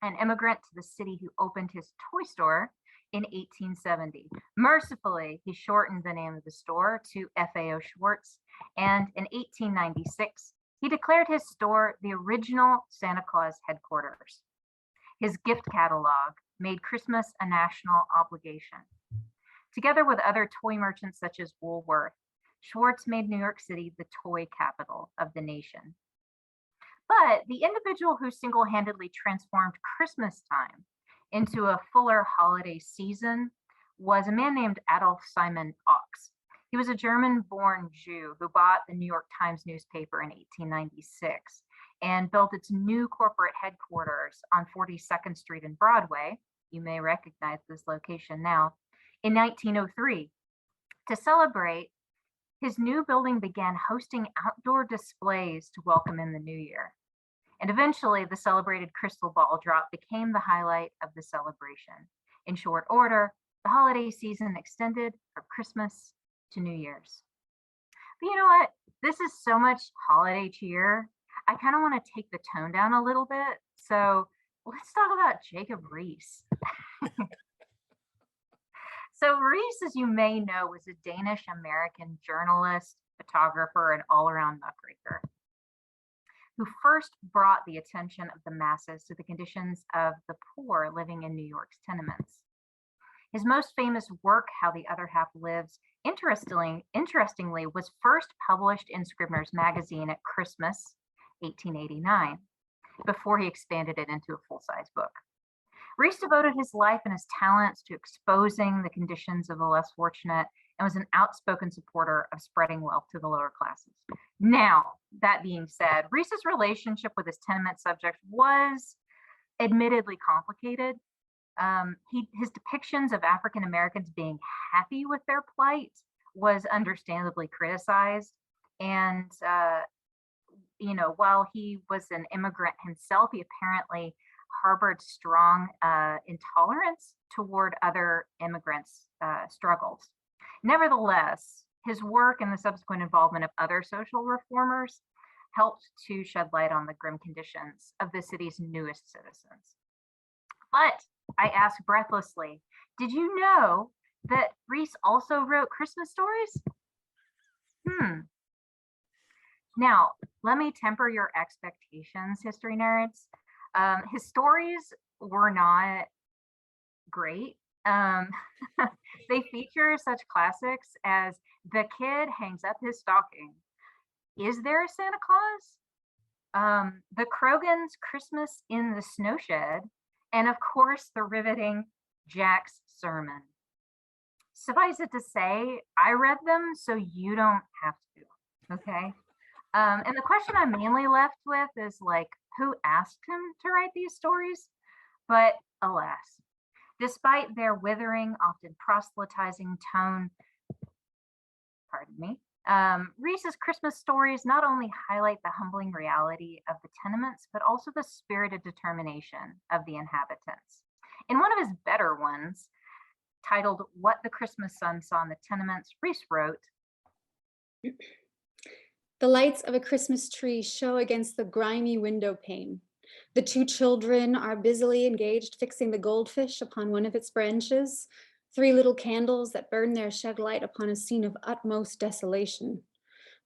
an immigrant to the city who opened his toy store in 1870. Mercifully, he shortened the name of the store to FAO Schwartz, and in 1896, he declared his store the original Santa Claus headquarters. His gift catalog made Christmas a national obligation. Together with other toy merchants such as Woolworth, Schwartz made New York City the toy capital of the nation. But the individual who single-handedly transformed Christmas time into a fuller holiday season was a man named Adolf Simon Ochs. He was a German-born Jew who bought the New York Times newspaper in 1896 and built its new corporate headquarters on 42nd Street and Broadway. You may recognize this location now. In 1903, to celebrate, his new building began hosting outdoor displays to welcome in the new year. And eventually, the celebrated crystal ball drop became the highlight of the celebration. In short order, the holiday season extended from Christmas to New Year's. But you know what? This is so much holiday cheer. I kind of want to take the tone down a little bit. So let's talk about Jacob Reese. So Reese, as you may know, was a Danish-American journalist, photographer, and all-around muckraker who first brought the attention of the masses to the conditions of the poor living in New York's tenements. His most famous work, How the Other Half Lives, interestingly, was first published in Scribner's Magazine at Christmas, 1889, before he expanded it into a full-size book. Reese devoted his life and his talents to exposing the conditions of the less fortunate and was an outspoken supporter of spreading wealth to the lower classes. Now, that being said, Reese's relationship with his tenement subjects was admittedly complicated. His depictions of African Americans being happy with their plight was understandably criticized. And, while he was an immigrant himself, he apparently harbored strong intolerance toward other immigrants' struggles. Nevertheless, his work and the subsequent involvement of other social reformers helped to shed light on the grim conditions of the city's newest citizens. But I ask breathlessly, did you know that Reese also wrote Christmas stories? Now, let me temper your expectations, history nerds. His stories were not great. They feature such classics as The Kid Hangs Up His Stocking, Is There a Santa Claus? The Krogan's Christmas in the Snowshed, and of course, the riveting Jack's Sermon. Suffice it to say, I read them so you don't have to, okay? And the question I'm mainly left with is like, who asked him to write these stories? But alas, despite their withering, often proselytizing tone, Reese's Christmas stories not only highlight the humbling reality of the tenements, but also the spirited determination of the inhabitants. In one of his better ones, titled What the Christmas Sun Saw in the Tenements, Reese wrote, The lights of a Christmas tree show against the grimy window pane. The two children are busily engaged fixing the goldfish upon one of its branches, 3 little candles that burn their shed light upon a scene of utmost desolation.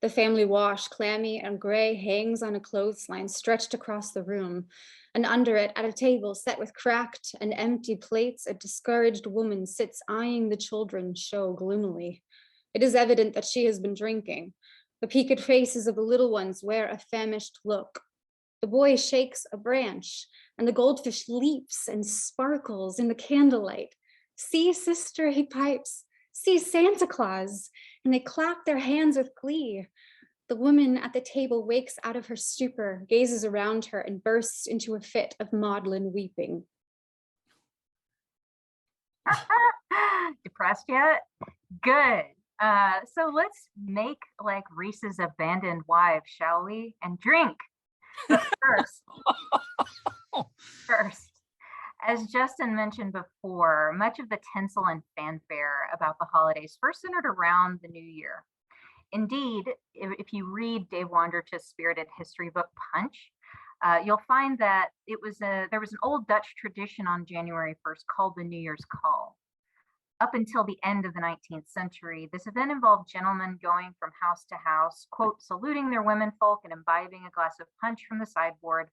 The family wash, clammy and gray, hangs on a clothesline stretched across the room, and under it, at a table set with cracked and empty plates, a discouraged woman sits eyeing the children show gloomily. It is evident that she has been drinking. The peaked faces of the little ones wear a famished look. The boy shakes a branch, and the goldfish leaps and sparkles in the candlelight. "See, sister," he pipes, "see Santa Claus," and they clap their hands with glee. The woman at the table wakes out of her stupor, gazes around her, and bursts into a fit of maudlin weeping. Depressed yet? Good. So let's make like Reese's abandoned wives, shall we? And drink. But first, as Justin mentioned before, much of the tinsel and fanfare about the holidays first centered around the new year. Indeed, if you read Dave Wondrich's spirited history book, Punch, you'll find that there was an old Dutch tradition on January 1st called the New Year's Call. Up until the end of the 19th century, this event involved gentlemen going from house to house, quote, saluting their womenfolk and imbibing a glass of punch from the sideboard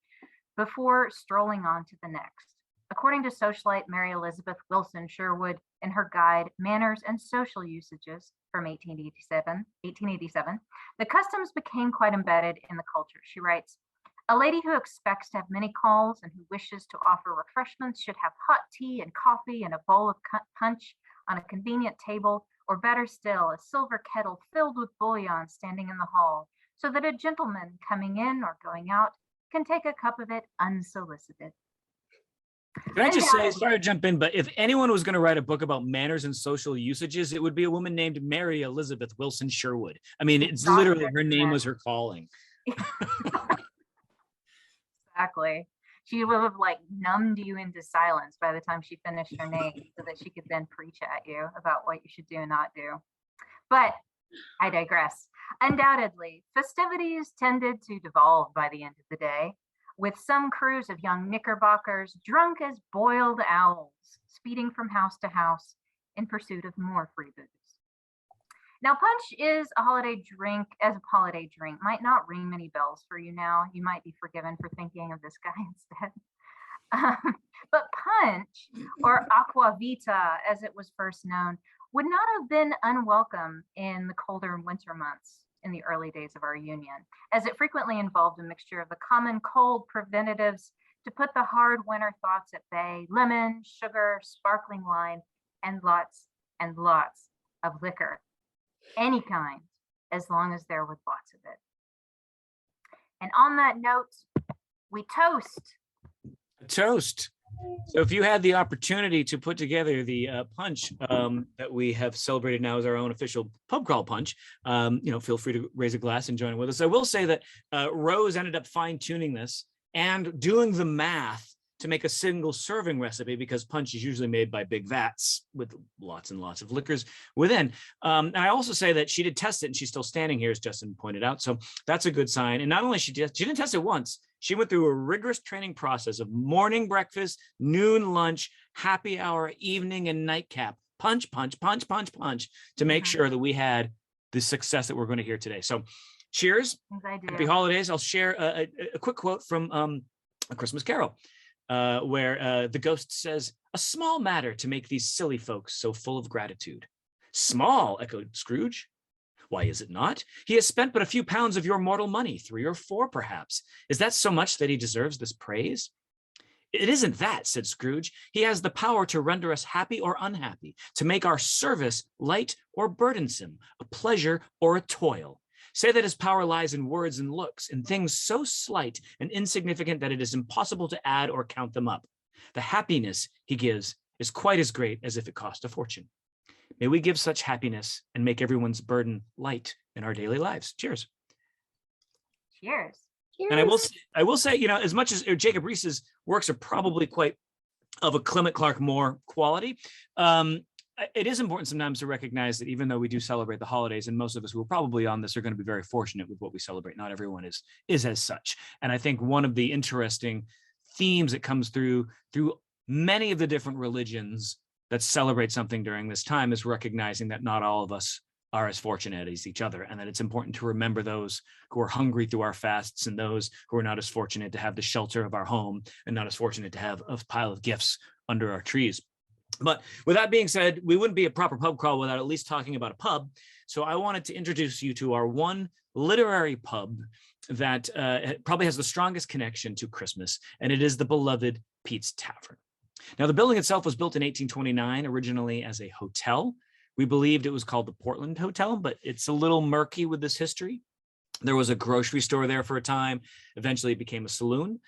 before strolling on to the next. According to socialite Mary Elizabeth Wilson Sherwood in her guide, Manners and Social Usages from 1887, the customs became quite embedded in the culture. She writes, "A lady who expects to have many calls and who wishes to offer refreshments should have hot tea and coffee and a bowl of punch on a convenient table, or better still, a silver kettle filled with bouillon standing in the hall, so that a gentleman coming in or going out can take a cup of it unsolicited." Can I just say, sorry to jump in, but if anyone was going to write a book about manners and social usages, it would be a woman named Mary Elizabeth Wilson Sherwood. I mean, it's literally her name was her calling. Exactly. She would have like numbed you into silence by the time she finished her name so that she could then preach at you about what you should do and not do. But I digress. Undoubtedly, festivities tended to devolve by the end of the day, with some crews of young knickerbockers drunk as boiled owls, speeding from house to house in pursuit of more free booze. Now, punch is a holiday drink, might not ring many bells for you now. You might be forgiven for thinking of this guy instead. But punch, or aqua vita, as it was first known, would not have been unwelcome in the colder winter months in the early days of our union, as it frequently involved a mixture of the common cold preventatives to put the hard winter thoughts at bay: lemon, sugar, sparkling wine, and lots of liquor. Any kind, as long as there was lots of it. And on that note, we toast. Toast. So if you had the opportunity to put together the punch that we have celebrated now as our own official pub crawl punch, feel free to raise a glass and join in with us. I will say that Rose ended up fine tuning this and doing the math to make a single serving recipe, because punch is usually made by big vats with lots and lots of liquors within. And I also say that she did test it and she's still standing here, as Justin pointed out. So that's a good sign. And not only she didn't test it once, she went through a rigorous training process of morning breakfast, noon lunch, happy hour, evening, and nightcap. Punch, punch, punch, punch, punch, to make sure that we had the success that we're going to hear today. So cheers. Happy holidays. I'll share a quick quote from A Christmas Carol, where the ghost says, "A small matter to make these silly folks so full of gratitude." "Small," echoed Scrooge. "Why is it not? He has spent but a few pounds of your mortal money, 3 or 4 perhaps. Is that so much that he deserves this praise?" "It isn't that," said Scrooge. "He has the power to render us happy or unhappy, to make our service light or burdensome, a pleasure or a toil. Say that his power lies in words and looks, in things so slight and insignificant that it is impossible to add or count them up. The happiness he gives is quite as great as if it cost a fortune. May we give such happiness and make everyone's burden light in our daily lives." Cheers. Cheers. And I will say, as much as Jacob Reese's works are probably quite of a Clement Clarke Moore quality, it is important sometimes to recognize that even though we do celebrate the holidays, and most of us who are probably on this are going to be very fortunate with what we celebrate, not everyone is as such. And I think one of the interesting themes that comes through many of the different religions that celebrate something during this time is recognizing that not all of us are as fortunate as each other, and that it's important to remember those who are hungry through our fasts and those who are not as fortunate to have the shelter of our home and not as fortunate to have a pile of gifts under our trees. But with that being said, we wouldn't be a proper pub crawl without at least talking about a pub. So I wanted to introduce you to our one literary pub that probably has the strongest connection to Christmas, and it is the beloved Pete's Tavern. Now, the building itself was built in 1829, originally as a hotel. We believed it was called the Portland Hotel, but it's a little murky with this history. There was a grocery store there for a time. Eventually, it became a saloon.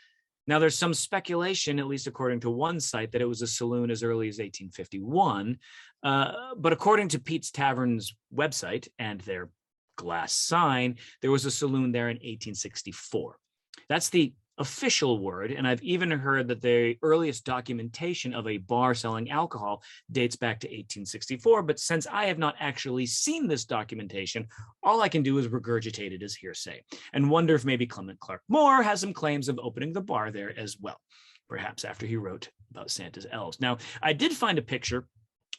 Now, there's some speculation, at least according to one site, that it was a saloon as early as 1851. But according to Pete's Tavern's website and their glass sign, there was a saloon there in 1864. That's the official word, and I've even heard that the earliest documentation of a bar selling alcohol dates back to 1864, but since I have not actually seen this documentation, all I can do is regurgitate it as hearsay and wonder if maybe Clement Clarke Moore has some claims of opening the bar there as well, perhaps after he wrote about Santa's elves. Now, I did find a picture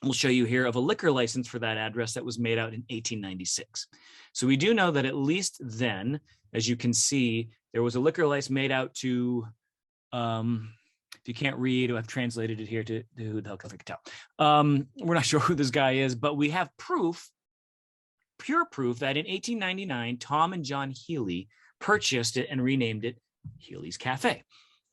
we'll show you here of a liquor license for that address that was made out in 1896. So we do know that at least then, as you can see, there was a liquor license made out to, if you can't read, I've translated it here to who the hell can I tell. We're not sure who this guy is, but we have proof, pure proof, that in 1899, Tom and John Healy purchased it and renamed it Healy's Cafe,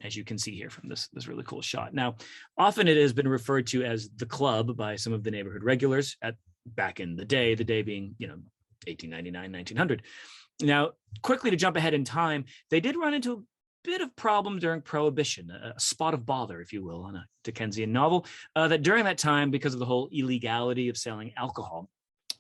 as you can see here from this really cool shot. Now, often it has been referred to as the club by some of the neighborhood regulars back in the day being, 1899, 1900. Now, quickly to jump ahead in time, they did run into a bit of problem during Prohibition, a spot of bother, if you will, on a Dickensian novel, that during that time, because of the whole illegality of selling alcohol.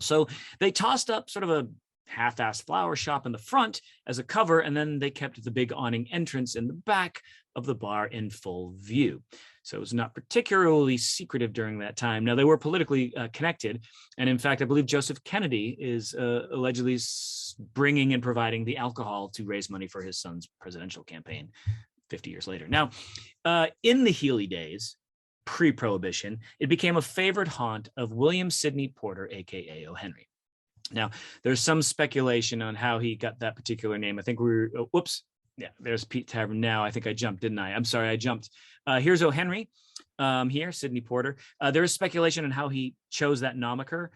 So they tossed up sort of a half-assed flower shop in the front as a cover, and then they kept the big awning entrance in the back of the bar in full view. So it was not particularly secretive during that time. Now, they were politically connected, and in fact, I believe Joseph Kennedy is allegedly bringing and providing the alcohol to raise money for his son's presidential campaign 50 years later. Now, in the Healy days, pre-Prohibition, it became a favorite haunt of William Sidney Porter, aka O. Henry. Now, there's some speculation on how he got that particular name. I think yeah, there's Pete Tavern now. I think I jumped, didn't I? I'm sorry, I jumped. Here's O. Henry, here, Sidney Porter. There is speculation on how he chose that nomenclature,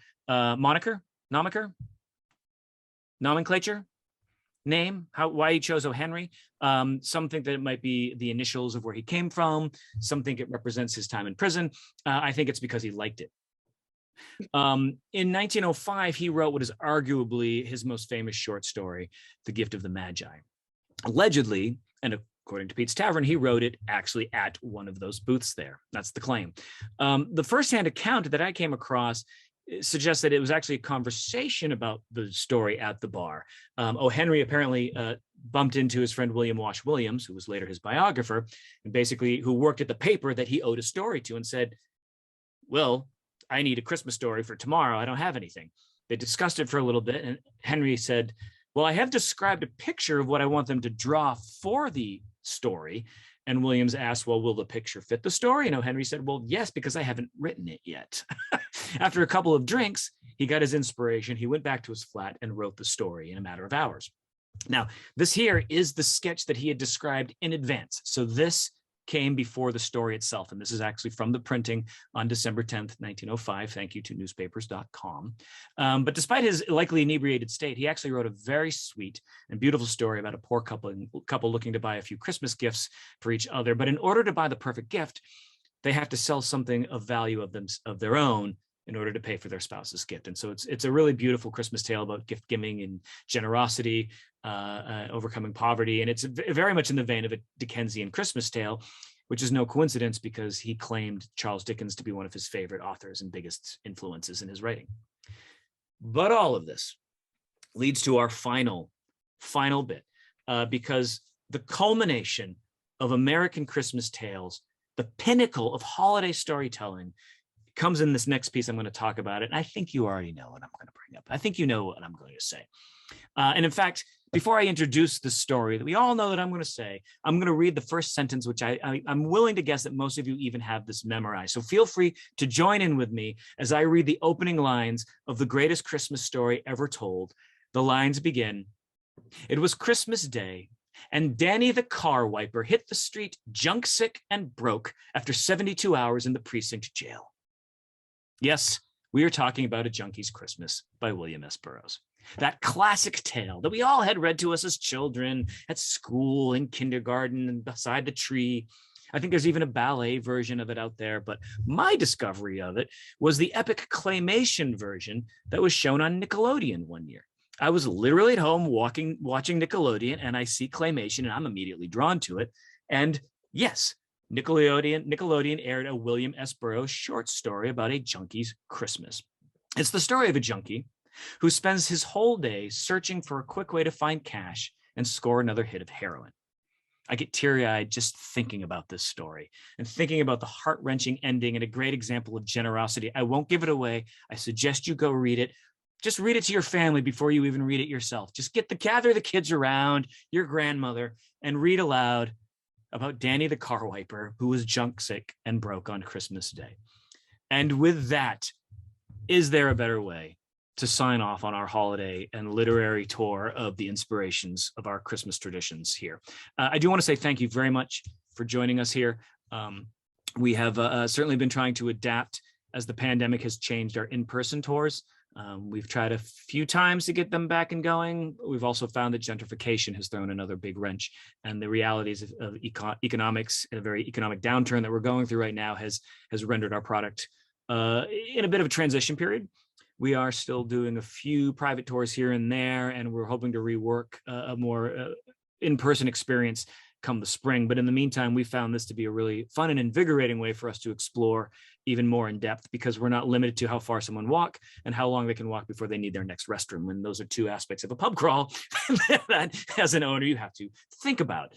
name, why he chose O. Henry. Some think that it might be the initials of where he came from. Some think it represents his time in prison. I think it's because he liked it. In 1905, he wrote what is arguably his most famous short story, The Gift of the Magi. Allegedly, and according to Pete's Tavern, he wrote it actually at one of those booths there. That's the claim. The firsthand account that I came across suggests that it was actually a conversation about the story at the bar. O. Henry apparently bumped into his friend William Wash Williams, who was later his biographer, and basically who worked at the paper that he owed a story to, and said, well, I need a Christmas story for tomorrow. I don't have anything. They discussed it for a little bit, and Henry said, well, I have described a picture of what I want them to draw for the story. And Williams asked, well, will the picture fit the story? And O. Henry said, well, yes, because I haven't written it yet. After a couple of drinks, he got his inspiration. He went back to his flat and wrote the story in a matter of hours. Now, this here is the sketch that he had described in advance. So this came before the story itself. And this is actually from the printing on December 10th, 1905. Thank you to newspapers.com. But despite his likely inebriated state, he actually wrote a very sweet and beautiful story about a poor couple looking to buy a few Christmas gifts for each other. But in order to buy the perfect gift, they have to sell something of value of their own in order to pay for their spouse's gift. And so it's a really beautiful Christmas tale about gift giving and generosity, overcoming poverty. And it's very much in the vein of a Dickensian Christmas tale, which is no coincidence because he claimed Charles Dickens to be one of his favorite authors and biggest influences in his writing. But all of this leads to our final bit, because the culmination of American Christmas tales, the pinnacle of holiday storytelling, comes in this next piece I'm going to talk about it. And I think you already know what I'm going to bring up. I think you know what I'm going to say. And in fact, before I introduce the story that we all know that I'm going to say, I'm going to read the first sentence, which I'm willing to guess that most of you even have this memorized. So feel free to join in with me as I read the opening lines of the greatest Christmas story ever told. The lines begin, "It was Christmas Day, and Danny the car wiper hit the street junk sick and broke after 72 hours in the precinct jail." Yes, we are talking about A Junkie's Christmas by William S. Burrows. That classic tale that we all had read to us as children at school, in kindergarten, and beside the tree. I think there's even a ballet version of it out there, but my discovery of it was the epic claymation version that was shown on Nickelodeon one year. I was literally at home watching Nickelodeon, and I see claymation, and I'm immediately drawn to it. And yes, Nickelodeon aired a William S. Burroughs short story about a junkie's Christmas. It's the story of a junkie who spends his whole day searching for a quick way to find cash and score another hit of heroin. I get teary-eyed just thinking about this story and thinking about the heart-wrenching ending and a great example of generosity. I won't give it away. I suggest you go read it. Just read it to your family before you even read it yourself. Just gather the kids around, your grandmother, and read aloud about Danny the car wiper, who was junk sick and broke on Christmas Day. And with that, is there a better way to sign off on our holiday and literary tour of the inspirations of our Christmas traditions here? I do want to say thank you very much for joining us here. We have certainly been trying to adapt as the pandemic has changed our in-person tours. We've tried a few times to get them back and going. We've also found that gentrification has thrown another big wrench, and the realities of economics, a very economic downturn that we're going through right now has rendered our product in a bit of a transition period. We are still doing a few private tours here and there, and we're hoping to rework a more in-person experience come the spring. But in the meantime, we found this to be a really fun and invigorating way for us to explore even more in depth, because we're not limited to how far someone walk and how long they can walk before they need their next restroom. And those are two aspects of a pub crawl that as an owner, you have to think about.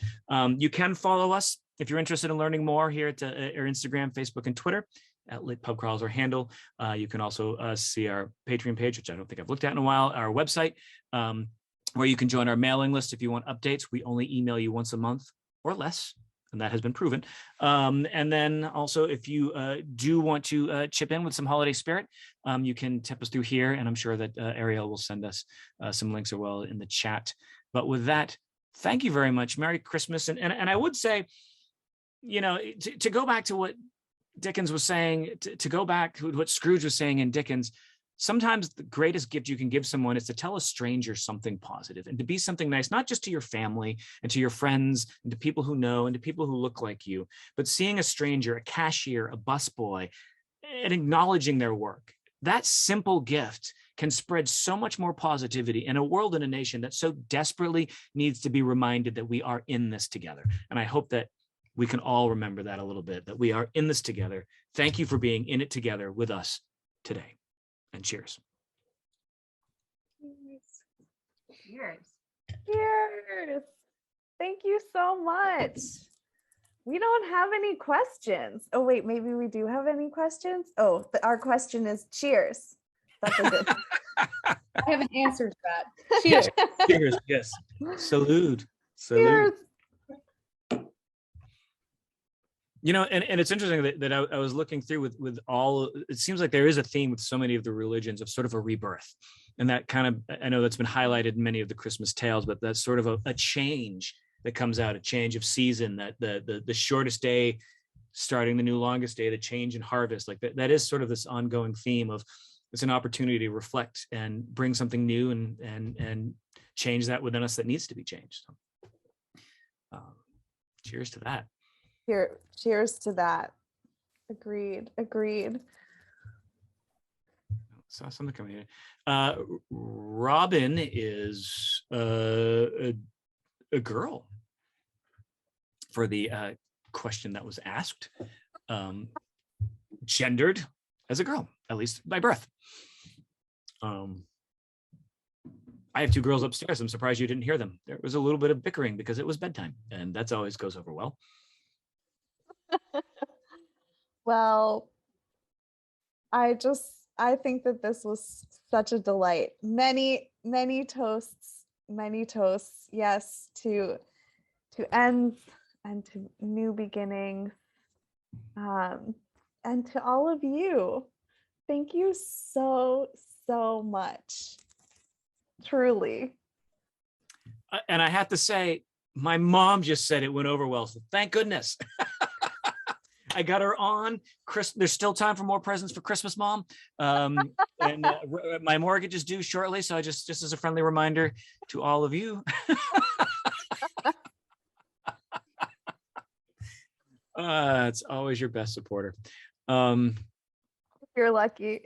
You can follow us if you're interested in learning more here at our Instagram, Facebook, and Twitter. At Lit Pub Crawls, our handle. You can also see our Patreon page, which I don't think I've looked at in a while, our website, where you can join our mailing list if you want updates. We only email you once a month or less, and that has been proven. And then also, if you do want to chip in with some holiday spirit, you can tip us through here, and I'm sure that Ariel will send us some links as well in the chat. But with that, thank you very much. Merry Christmas. And I would say, you know, to go back to what Dickens was saying, to go back to what Scrooge was saying in Dickens, sometimes the greatest gift you can give someone is to tell a stranger something positive and to be something nice, not just to your family and to your friends and to people who know and to people who look like you, but seeing a stranger, a cashier, a busboy, and acknowledging their work. That simple gift can spread so much more positivity in a world and a nation that so desperately needs to be reminded that we are in this together. And I hope that we can all remember that a little bit, that we are in this together. Thank you for being in it together with us today. And cheers. Cheers. Cheers. Thank you so much. We don't have any questions. Oh, wait, maybe we do have any questions. Oh, our question is cheers. That's a good. I haven't answered that. Cheers. Cheers. Yes. Salute. Salute. Cheers. You know, and it's interesting that I was looking through with all, it seems like there is a theme with so many of the religions of sort of a rebirth. And that kind of, I know that's been highlighted in many of the Christmas tales, but that's sort of a change that comes out, a change of season, that the shortest day starting the new longest day, the change in harvest, like that is sort of this ongoing theme of it's an opportunity to reflect and bring something new and change that within us that needs to be changed. So, cheers to that. Cheers to that. Agreed. Saw something coming in. Robin is a girl for the question that was asked. Gendered as a girl, at least by birth. I have two girls upstairs. I'm surprised you didn't hear them. There was a little bit of bickering because it was bedtime, and that's always goes over well. Well, I think that this was such a delight. Many toasts many toasts. Yes, to ends and to new beginnings. And to all of you, thank you so much. Truly. And I have to say, my mom just said it went over well, so thank goodness. I got her on. There's still time for more presents for Christmas, Mom. And my mortgage is due shortly, so I just as a friendly reminder to all of you. It's always your best supporter. If you're lucky.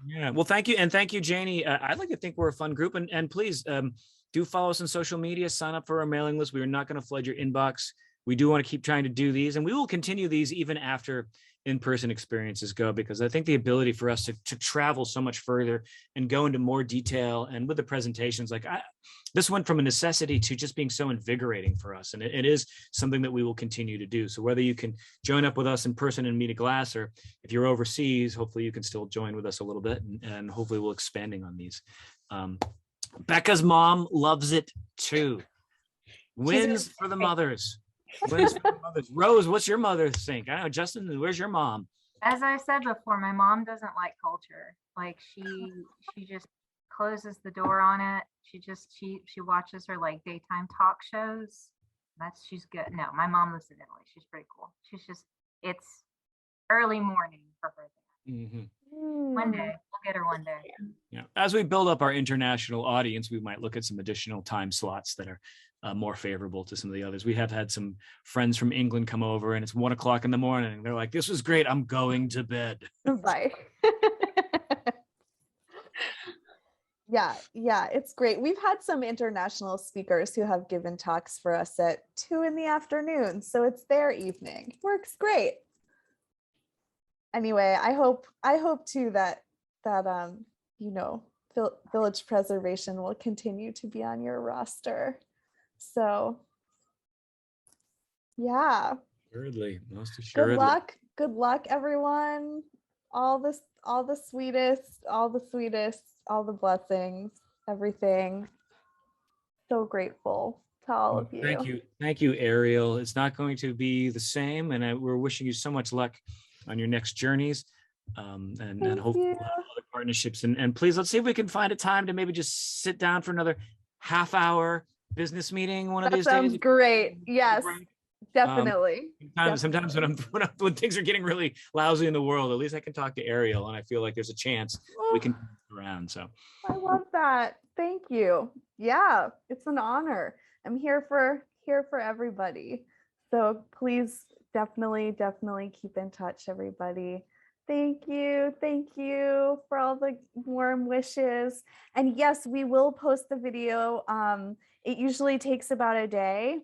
Yeah. Well, thank you. And thank you, Janie. I'd like to think we're a fun group. And please do follow us on social media, sign up for our mailing list. We are not going to flood your inbox. We do want to keep trying to do these, and we will continue these even after in-person experiences go, because I think the ability for us to travel so much further and go into more detail, and with the presentations, like this went from a necessity to just being so invigorating for us. And it is something that we will continue to do. So whether you can join up with us in person and meet a glass, or if you're overseas, hopefully you can still join with us a little bit, and hopefully we'll expanding on these. Becca's mom loves it too. Wins for the mothers. Rose, what's your mother think? I know, Justin, where's your mom? As I said before, my mom doesn't like culture. Like she just closes the door on it. She watches her like daytime talk shows. She's good. No, my mom lives in Italy. She's pretty cool. It's early morning for her. Mm-hmm. One day we'll get her one day. Yeah. As we build up our international audience, we might look at some additional time slots that are more favorable to some of the others. We have had some friends from England come over, and it's 1 o'clock in the morning, and they're like, "This was great. I'm going to bed." Bye. Yeah, it's great. We've had some international speakers who have given talks for us at 2 p.m, so it's their evening. Works great. Anyway, I hope too that village preservation will continue to be on your roster. So yeah. Assuredly, most assuredly. Good luck, everyone. All the sweetest, all the blessings, everything. So grateful to all of you. Thank you, Ariel. It's not going to be the same, and we're wishing you so much luck on your next journeys, and hopefully we'll have other partnerships. And please, let's see if we can find a time to maybe just sit down for another half-hour business meeting one of these days. Sounds great. Yes, definitely. Sometimes when things are getting really lousy in the world, at least I can talk to Ariel, and I feel like there's a chance we can around. So I love that. Thank you. Yeah, it's an honor. I'm here for everybody. So please definitely keep in touch, everybody. Thank you for all the warm wishes. And yes, we will post the video. It usually takes about a day,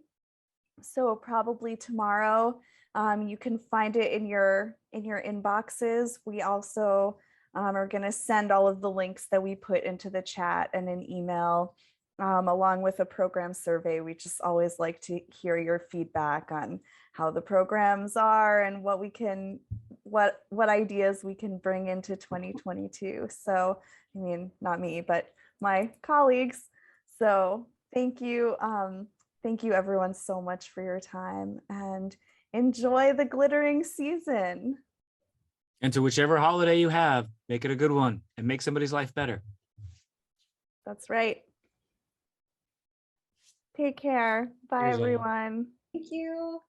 so probably tomorrow. You can find it in your inboxes. We also are going to send all of the links that we put into the chat and an email, along with a program survey. We just always like to hear your feedback on how the programs are and what ideas we can bring into 2022. So, I mean, not me, but my colleagues. So thank you everyone so much for your time, and enjoy the glittering season. And to whichever holiday you have, make it a good one and make somebody's life better. That's right. Take care. Bye, everyone. Thank you.